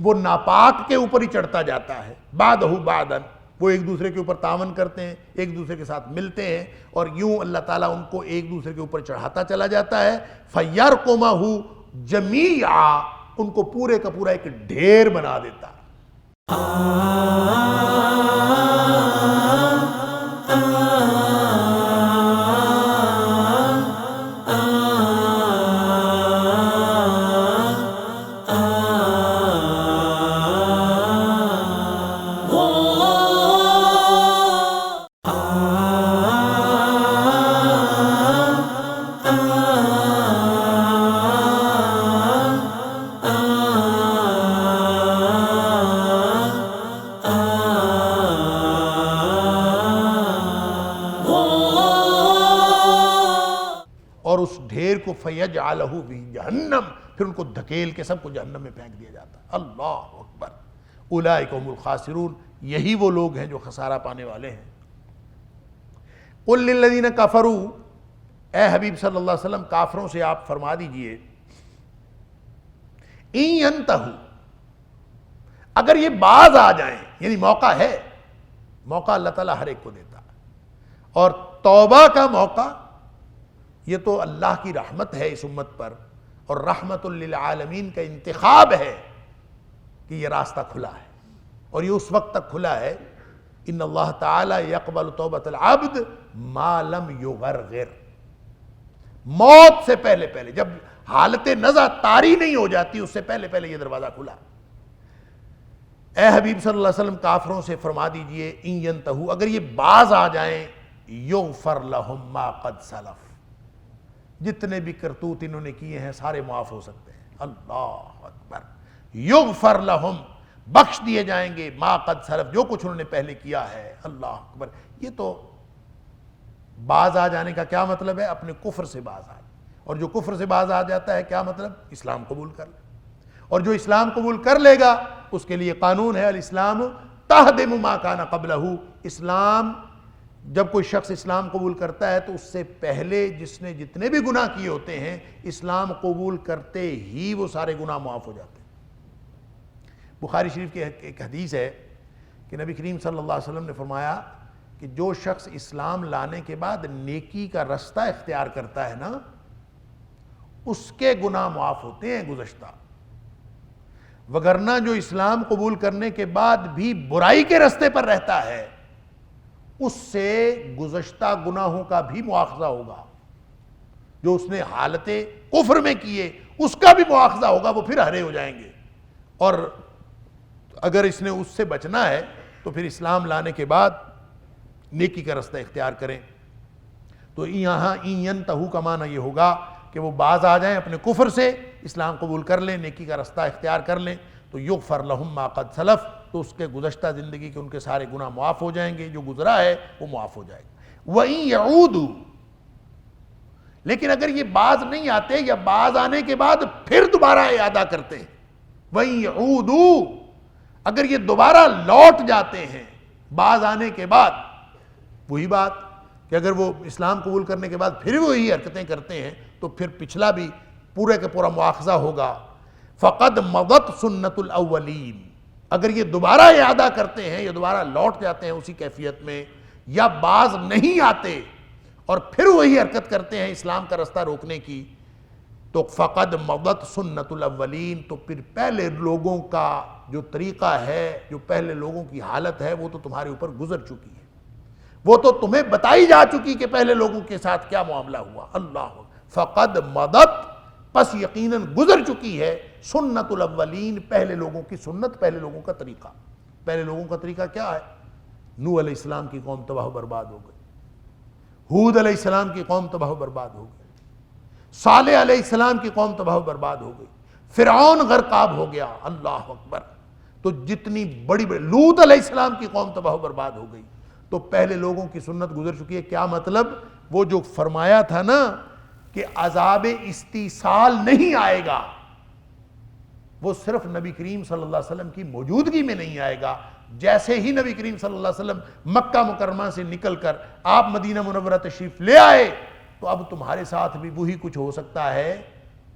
وہ ناپاک کے اوپر ہی چڑھتا جاتا ہے۔ بعدہ بعدن، وہ ایک دوسرے کے اوپر تعاون کرتے ہیں، ایک دوسرے کے ساتھ ملتے ہیں، اور یوں اللہ تعالیٰ ان کو ایک دوسرے کے اوپر چڑھاتا چلا جاتا ہے۔ فَيَرْقُمَهُ جَمِيعًا، ان کو پورے کا پورا ایک ڈھیر بنا دیتا ہے۔ اور اس ڈھیر کو فَيَجْعَلَهُ فِي جَهَنَّمَ، پھر ان کو دھکیل کے سب کو جہنم میں پھینک دیا جاتا ہے۔ اللہ اکبر۔ اولئک هم الخاسرون، یہی وہ لوگ ہیں جو خسارہ پانے والے ہیں۔ قُل لِّلَّذِينَ كَفَرُوا، اے حبیب صلی اللہ علیہ وسلم کافروں سے آپ فرما دیجئے، اِن يَنْتَهُوا، اگر یہ باز آ جائیں، یعنی موقع ہے، موقع اللہ تعالیٰ ہر ایک کو دیتا ہے، اور توبہ کا موقع یہ تو اللہ کی رحمت ہے اس امت پر، اور رحمت للعالمین کا انتخاب ہے کہ یہ راستہ کھلا ہے، اور یہ اس وقت تک کھلا ہے۔ ان اللہ تعالی یقبل توبۃ العبد ما لم یغرغر، موت سے پہلے پہلے، جب حالت نزع طاری نہیں ہو جاتی، اس سے پہلے پہلے یہ دروازہ کھلا۔ اے حبیب صلی اللہ علیہ وسلم کافروں سے فرما دیجئے، ان ینتہوا، اگر یہ باز آ جائیں، یغفر لہم ما قد سلف، جتنے بھی کرتوت انہوں نے کیے ہیں سارے معاف ہو سکتے ہیں۔ اللہ اکبر۔ یغفر لہم، بخش دیے جائیں گے، ما قد سلف، جو کچھ انہوں نے پہلے کیا ہے۔ اللہ اکبر۔ یہ تو باز آ جانے کا کیا مطلب ہے؟ اپنے کفر سے باز آ جائے، اور جو کفر سے باز آ جاتا ہے کیا مطلب؟ اسلام قبول کر لے، اور جو اسلام قبول کر لے گا اس کے لیے قانون ہے الاسلام تہدم ما کان قبلہ۔ اسلام، جب کوئی شخص اسلام قبول کرتا ہے تو اس سے پہلے جس نے جتنے بھی گناہ کیے ہوتے ہیں، اسلام قبول کرتے ہی وہ سارے گناہ معاف ہو جاتے ہیں۔ بخاری شریف کی ایک حدیث ہے کہ نبی کریم صلی اللہ علیہ وسلم نے فرمایا کہ جو شخص اسلام لانے کے بعد نیکی کا رستہ اختیار کرتا ہے نا، اس کے گناہ معاف ہوتے ہیں گزشتہ، وگرنہ جو اسلام قبول کرنے کے بعد بھی برائی کے رستے پر رہتا ہے اس سے گزشتہ گناہوں کا بھی مواخذہ ہوگا، جو اس نے حالت کفر میں کیے اس کا بھی مواخذہ ہوگا، وہ پھر ہرے ہو جائیں گے۔ اور اگر اس نے اس سے بچنا ہے تو پھر اسلام لانے کے بعد نیکی کا رستہ اختیار کریں۔ تو یہاں اینتہو کا معنی یہ ہوگا کہ وہ باز آ جائیں اپنے کفر سے، اسلام قبول کر لیں، نیکی کا رستہ اختیار کر لیں، تو یغفر لہم ما قد سلف، تو اس کے گزشتہ زندگی کے ان کے سارے گناہ معاف ہو جائیں گے، جو گزرا ہے وہ معاف ہو جائے گا۔ وَإِن يَعُودُوا، لیکن اگر یہ باز نہیں آتے یا باز آنے کے بعد پھر دوبارہ اعادہ کرتے ہیں، وَإِن يَعُودُوا، اگر یہ دوبارہ لوٹ جاتے ہیں باز آنے کے بعد، وہی بات کہ اگر وہ اسلام قبول کرنے کے بعد پھر وہی حرکتیں کرتے ہیں تو پھر پچھلا بھی پورے کا پورا مواخذہ ہوگا۔ فَقَدْ مَضَتْ سُنَّةُ الْأَوَّلِينَ، اگر یہ دوبارہ اعادہ کرتے ہیں یا دوبارہ لوٹ جاتے ہیں اسی کیفیت میں، یا باز نہیں آتے اور پھر وہی حرکت کرتے ہیں اسلام کا رستہ روکنے کی، تو فَقَدْ مَضَتْ سُنَّةُ الْأَوَّلِينَ، تو پھر پہلے لوگوں کا جو طریقہ ہے، جو پہلے لوگوں کی حالت ہے، وہ تو تمہارے اوپر گزر چکی ہے، وہ تو تمہیں بتائی جا چکی کہ پہلے لوگوں کے ساتھ کیا معاملہ ہوا۔ اللہ فقد مدت، پس یقیناً گزر چکی ہے، سنت الاولین، پہلے لوگوں کی سنت، پہلے لوگوں کا طریقہ۔ پہلے لوگوں کا طریقہ کیا ہے؟ نوح علیہ السلام کی قوم تباہ و برباد ہو گئی، ہود علیہ السلام کی قوم تباہ و برباد ہو گئی، صالح علیہ السلام کی قوم تباہ و برباد ہو گئی، فرعون غرقاب ہو گیا، اللہ اکبر۔ تو جتنی بڑی لوط علیہ السلام کی قوم تباہ و برباد ہو گئی، تو پہلے لوگوں کی سنت گزر چکی ہے۔ کیا مطلب؟ وہ جو فرمایا تھا نا کہ عذاب استیصال نہیں آئے گا، وہ صرف نبی کریم صلی اللہ علیہ وسلم کی موجودگی میں نہیں آئے گا۔ جیسے ہی نبی کریم صلی اللہ علیہ وسلم مکہ مکرمہ سے نکل کر آپ مدینہ منورہ تشریف لے آئے، تو اب تمہارے ساتھ بھی وہی کچھ ہو سکتا ہے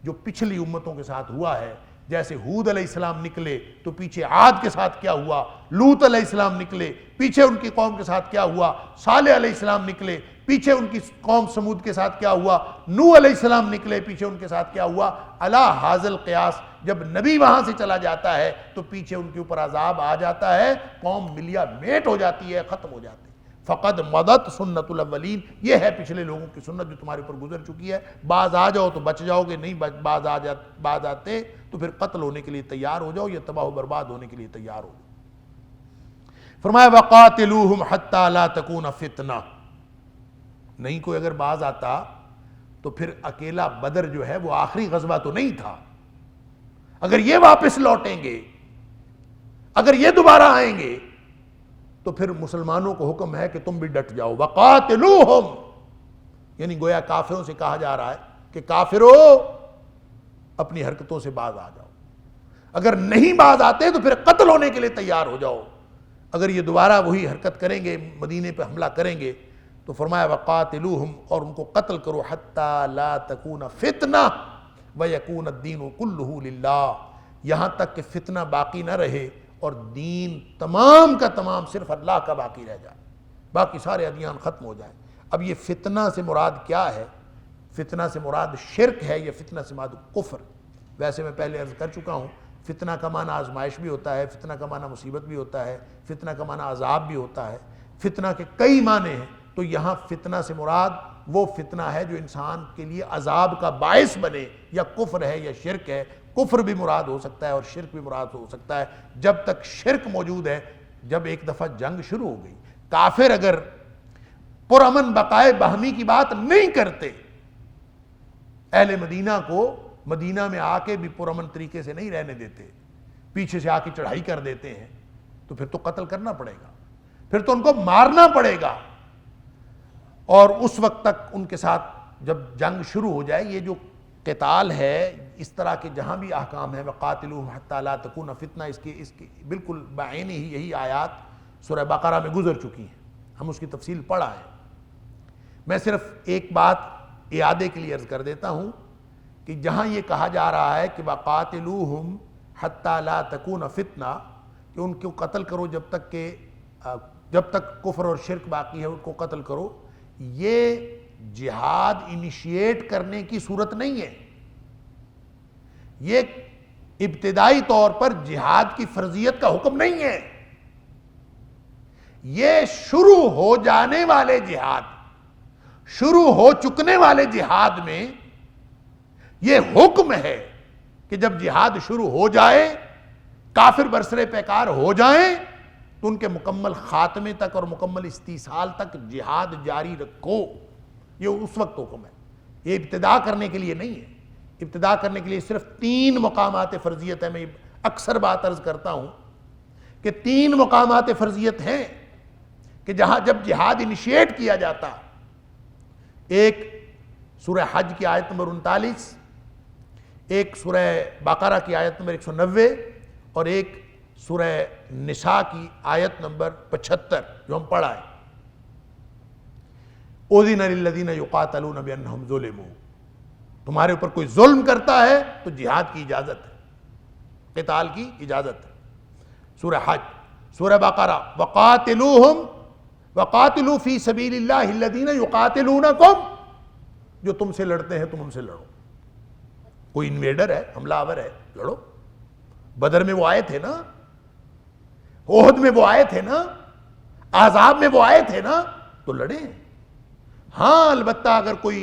جو پچھلی امتوں کے ساتھ ہوا ہے۔ جیسے ہود علیہ السلام نکلے تو پیچھے عاد کے ساتھ کیا ہوا، لوط علیہ السلام نکلے پیچھے ان کی قوم کے ساتھ کیا ہوا، صالح علیہ السلام نکلے پیچھے ان کی قوم سمود کے ساتھ کیا ہوا، نوح علیہ السلام نکلے پیچھے ان کے ساتھ کیا ہوا۔ علی ھذا القیاس، جب نبی وہاں سے چلا جاتا ہے تو پیچھے ان کے اوپر عذاب آ جاتا ہے، قوم ملیا میٹ ہو جاتی ہے، ختم ہو جاتی ہے۔ فقد مدت سنت الاولین، یہ ہے پچھلے لوگوں کی سنت جو تمہارے اوپر گزر چکی ہے۔ باز آ جاؤ تو بچ جاؤ گے، نہیں باز آتے تو پھر قتل ہونے کے لیے تیار ہو جاؤ، یا تباہ و برباد ہونے کے لیے تیار ہو جاؤ۔ فرمایا وقاتلوہم حتی لا تکون فتنہ، نہیں کوئی اگر باز آتا تو پھر اکیلا بدر جو ہے وہ آخری غزوہ تو نہیں تھا۔ اگر یہ واپس لوٹیں گے، اگر یہ دوبارہ آئیں گے، تو پھر مسلمانوں کو حکم ہے کہ تم بھی ڈٹ جاؤ۔ وقاتلوہم، یعنی گویا کافروں سے کہا جا رہا ہے کہ کافرو اپنی حرکتوں سے باز آ جاؤ، اگر نہیں باز آتے تو پھر قتل ہونے کے لیے تیار ہو جاؤ۔ اگر یہ دوبارہ وہی حرکت کریں گے، مدینے پہ حملہ کریں گے، تو فرمایا وقاتلوہم، اور ان کو قتل کرو، حتی لا تکون فتنہ ویکون الدین کلہ للہ، یہاں تک کہ فتنہ باقی نہ رہے اور دین تمام کا تمام صرف اللہ کا باقی رہ جائے، باقی سارے ادیان ختم ہو جائیں۔ اب یہ فتنہ سے مراد کیا ہے؟ فتنہ سے مراد شرک ہے یا فتنہ سے مراد کفر؟ ویسے میں پہلے عرض کر چکا ہوں، فتنہ کا معنی آزمائش بھی ہوتا ہے، فتنہ کا معنی مصیبت بھی ہوتا ہے، فتنہ کا معنی عذاب بھی ہوتا ہے، فتنہ کے کئی معنی ہیں۔ تو یہاں فتنہ سے مراد وہ فتنہ ہے جو انسان کے لیے عذاب کا باعث بنے، یا کفر ہے یا شرک ہے۔ کفر بھی مراد ہو سکتا ہے اور شرک بھی مراد ہو سکتا ہے، جب تک شرک موجود ہے۔ جب ایک دفعہ جنگ شروع ہو گئی، کافر اگر پرامن بقائے باہمی کی بات نہیں کرتے، اہل مدینہ کو مدینہ میں آ کے بھی پرامن طریقے سے نہیں رہنے دیتے، پیچھے سے آ کے چڑھائی کر دیتے ہیں، تو پھر تو قتل کرنا پڑے گا، پھر تو ان کو مارنا پڑے گا۔ اور اس وقت تک ان کے ساتھ جب جنگ شروع ہو جائے، یہ جو قتال ہے، اس طرح کے جہاں بھی احکام ہیں، وقاتلوہم حتی لا تکون فتنہ، اس کی بالکل بعین ہی یہی آیات سورہ بقرہ میں گزر چکی ہیں، ہم اس کی تفصیل پڑھا ہے۔ میں صرف ایک بات اعادے کے لیے عرض کر دیتا ہوں کہ جہاں یہ کہا جا رہا ہے کہ وقاتلوہم حتی لا تکون فتنہ، کہ ان کو قتل کرو جب تک کفر اور شرک باقی ہے، ان کو قتل کرو، یہ جہاد انیشیٹ کرنے کی صورت نہیں ہے، یہ ابتدائی طور پر جہاد کی فرضیت کا حکم نہیں ہے، یہ شروع ہو جانے والے جہاد، شروع ہو چکنے والے جہاد میں یہ حکم ہے کہ جب جہاد شروع ہو جائے، کافر برسرے پیکار ہو جائیں، تو ان کے مکمل خاتمے تک اور مکمل استیصال تک جہاد جاری رکھو۔ یہ اس وقت حکم ہے، یہ ابتدا کرنے کے لیے نہیں ہے۔ ابتدا کرنے کے لیے صرف 3 مقامات فرضیت ہے۔ میں اکثر بات عرض کرتا ہوں کہ 3 مقامات فرضیت ہیں کہ جہاں جب جہاد انیشیٹ کیا جاتا، ایک سورہ حج کی آیت نمبر 39، ایک سورہ بقرہ کی آیت نمبر 190 اور ایک سورہ نساء کی آیت نمبر 75 جو ہم پڑھا ہے۔ اُذِنَ لِلَّذِينَ يُقَاتَلُونَ بِأَنَّهُمْ ظُلِمُوا، تمہارے اوپر کوئی ظلم کرتا ہے تو جہاد کی اجازت ہے، قتال کی اجازت ہے۔ سورہ حج، سورہ بقرہ، وَقَاتِلُوا فِي سَبِيلِ اللَّهِ الَّذِينَ يُقَاتِلُونَكُمْ، جو تم سے لڑتے ہیں تم ان سے لڑو۔ کوئی انویڈر ہے، حملہ آور ہے، لڑو۔ بدر میں وہ آئے تھے نا، احد میں وہ آئے تھے نا، احزاب میں وہ آئے تھے نا، تو لڑیں۔ ہاں البتہ اگر کوئی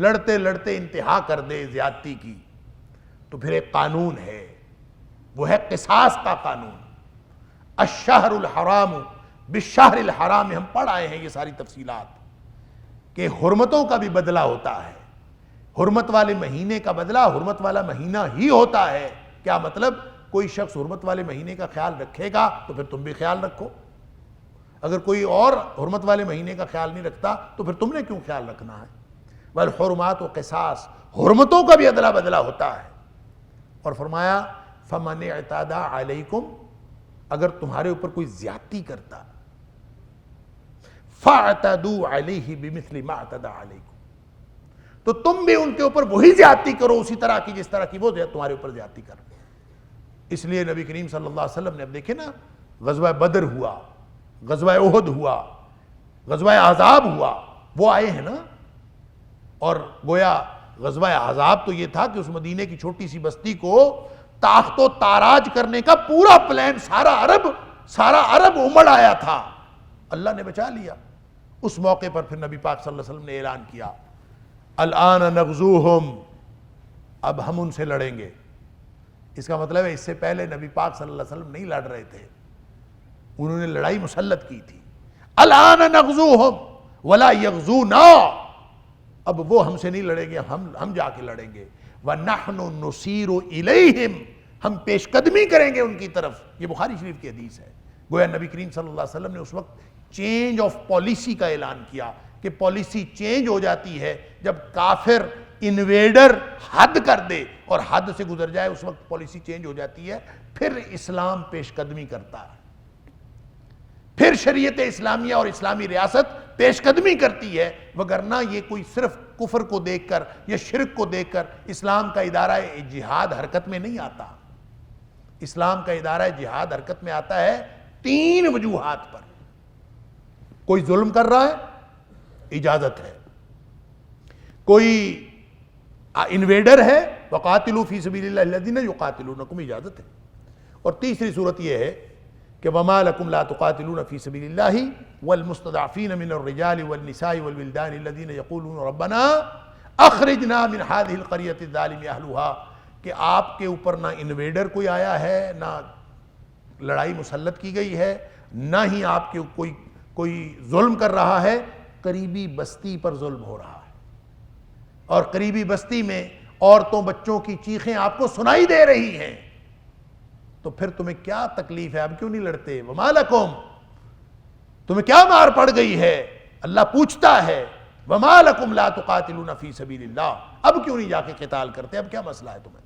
لڑتے لڑتے انتہا کر دے زیادتی کی تو پھر ایک قانون ہے، وہ ہے قصاص کا قانون۔ الشہر الحرام بالشہر الحرام، ہم پڑھ آئے ہیں یہ ساری تفصیلات کہ حرمتوں کا بھی بدلہ ہوتا ہے۔ حرمت والے مہینے کا بدلہ حرمت والا مہینہ ہی ہوتا ہے۔ کیا مطلب؟ کوئی شخص حرمت والے مہینے کا خیال رکھے گا تو پھر تم بھی خیال رکھو، اگر کوئی اور حرمت والے مہینے کا خیال نہیں رکھتا تو پھر تم نے کیوں خیال رکھنا ہے؟ والحرمات قصاص، حرمتوں کا بھی ادلا بدلہ ہوتا ہے۔ اور فرمایا فمن اعتدى علیکم، اگر تمہارے اوپر کوئی زیادتی کرتا فاعتدوا علیہ بمثل ما اعتدى علیکم، تو تم بھی ان کے اوپر وہی زیادتی کرو اسی طرح کی جس طرح کی وہ تمہارے اوپر زیادتی کر۔ اس لیے نبی کریم صلی اللہ علیہ وسلم نے، اب دیکھیں نا، غزوہ بدر ہوا، غزوہ احد ہوا، غزوہ احزاب ہوا، وہ آئے ہیں نا، اور گویا غزوہ احزاب تو یہ تھا کہ اس مدینے کی چھوٹی سی بستی کو تاخت و تاراج کرنے کا پورا پلان، سارا عرب امڑ آیا تھا، اللہ نے بچا لیا۔ اس موقع پر پھر نبی پاک صلی اللہ علیہ وسلم نے اعلان کیا الآن نغزوہم، اب ہم ان سے لڑیں گے۔ اس کا مطلب ہے اس سے پہلے نبی پاک صلی اللہ علیہ وسلم نہیں لڑ رہے تھے، انہوں نے لڑائی مسلط کی تھی۔ الآن نغزوہم ولا یغزونا، اب وہ ہم سے نہیں لڑیں گے، ہم جا کے لڑیں گے۔ وَنَحْنُ نُسِيرُ إِلَيْهِمْ، ہم پیش قدمی کریں گے ان کی طرف۔ یہ بخاری شریف کی حدیث ہے۔ گویا نبی کریم صلی اللہ علیہ وسلم نے اس وقت چینج آف پالیسی کا اعلان کیا کہ پالیسی چینج ہو جاتی ہے جب کافر انویڈر حد کر دے اور حد سے گزر جائے، اس وقت پالیسی چینج ہو جاتی ہے، پھر اسلام پیش قدمی کرتا ہے، پھر شریعت اسلامیہ اور اسلامی ریاست پیش قدمی کرتی ہے، وگرنہ یہ کوئی صرف کفر کو دیکھ کر یا شرک کو دیکھ کر اسلام کا ادارہ جہاد حرکت میں نہیں آتا۔ اسلام کا ادارہ جہاد حرکت میں آتا ہے 3 وجوہات پر۔ کوئی ظلم کر رہا ہے، اجازت ہے۔ کوئی انویڈر ہے، وقاتلوا فی سبیل اللہ الذین یقاتلونکم، اجازت ہے۔ اور تیسری صورت یہ ہے کہ وما لکم لا تقاتلون فی سبیل اللہ والمستضعفین من الرجال والنساء والولدان الذین یقولون ربنا اخرجنا من هذه القریۃ الظالم اہلها، کہ آپ کے اوپر نہ انویڈر کوئی آیا ہے، نہ لڑائی مسلط کی گئی ہے، نہ ہی آپ کے کوئی ظلم کر رہا ہے، قریبی بستی پر ظلم ہو رہا ہے، اور قریبی بستی میں عورتوں بچوں کی چیخیں آپ کو سنائی دے رہی ہیں، تو پھر تمہیں کیا تکلیف ہے؟ اب کیوں نہیں لڑتے؟ وما لکم، تمہیں کیا مار پڑ گئی ہے؟ اللہ پوچھتا ہے وما لکم لا تقاتلون فی سبیل اللہ، اب کیوں نہیں جا کے قتال کرتے؟ اب کیا مسئلہ ہے تمہیں؟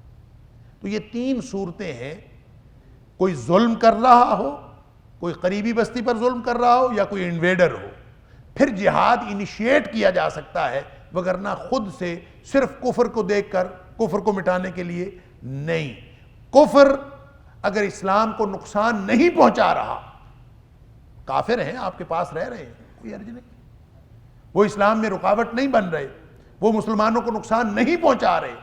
تو یہ 3 صورتیں ہیں، کوئی ظلم کر رہا ہو، کوئی قریبی بستی پر ظلم کر رہا ہو، یا کوئی انویڈر ہو، پھر جہاد انیشیٹ کیا جا سکتا ہے، وگرنہ خود سے صرف کفر کو دیکھ کر کفر کو مٹانے کے لیے نہیں۔ کفر اگر اسلام کو نقصان نہیں پہنچا رہا، کافر ہیں آپ کے پاس رہ رہے ہیں، کوئی حرج نہیں، وہ اسلام میں رکاوٹ نہیں بن رہے، وہ مسلمانوں کو نقصان نہیں پہنچا رہے،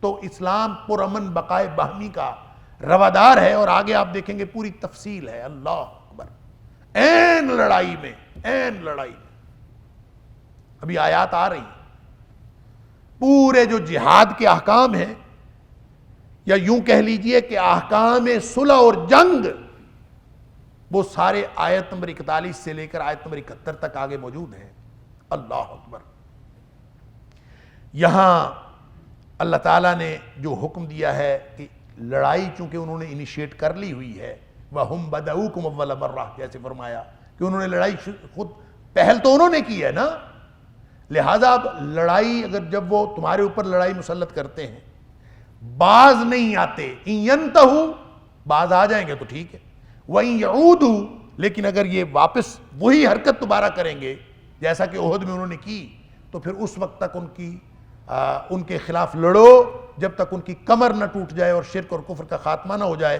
تو اسلام پرامن بقائے باہمی کا روادار ہے۔ اور آگے آپ دیکھیں گے پوری تفصیل ہے، اللہ اکبر، این لڑائی میں، این لڑائی میں ابھی آیات آ رہی ہیں، پورے جو جہاد کے احکام ہیں، یا یوں کہہ لیجئے کہ احکام صلح اور جنگ، وہ سارے آیت نمبر 41 سے لے کر آیت نمبر 71 تک آگے موجود ہیں۔ اللہ اکبر۔ یہاں اللہ تعالیٰ نے جو حکم دیا ہے کہ لڑائی چونکہ انہوں نے انیشیٹ کر لی ہوئی ہے، وَهُمْ بَدَؤُوكُمْ أَوَّلَ مَرَّةٍ، جیسے فرمایا کہ انہوں نے لڑائی خود پہل تو انہوں نے کی ہے نا، لہذا اب لڑائی اگر جب وہ تمہارے اوپر لڑائی مسلط کرتے ہیں، باز نہیں آتے، اِن يَنْتَهُوا، باز آ جائیں گے تو ٹھیک ہے، وَإِن يَعُودُوا، لیکن اگر یہ واپس وہی حرکت دوبارہ کریں گے جیسا کہ احد میں انہوں نے کی، تو پھر اس وقت تک ان کے خلاف لڑو جب تک ان کی کمر نہ ٹوٹ جائے اور شرک اور کفر کا خاتمہ نہ ہو جائے،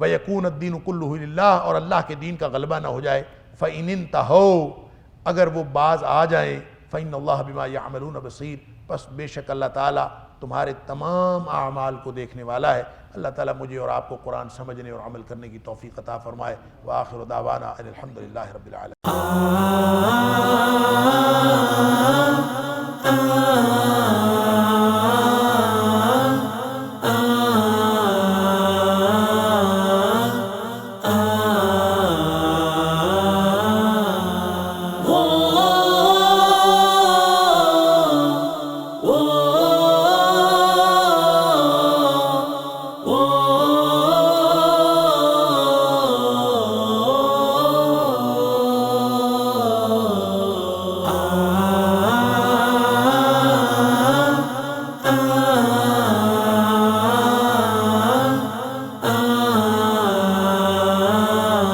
وَيَكُونَ الدِّينُ كُلُّهُ لِلَّهِ، اور اللہ کے دین کا غلبہ نہ ہو جائے، فَإِنِ انْتَهَوْا، اگر وہ باز آ جائیں، فَإِنَّ اللَّهَ بِمَا يَعْمَلُونَ بَصِيرٌ، پس بے شک اللہ تعالیٰ تمہارے تمام اعمال کو دیکھنے والا ہے۔ اللہ تعالیٰ مجھے اور آپ کو قرآن سمجھنے اور عمل کرنے کی توفیق عطا فرمائے۔ وآخر دعوانا ان الحمد للہ رب العالمین۔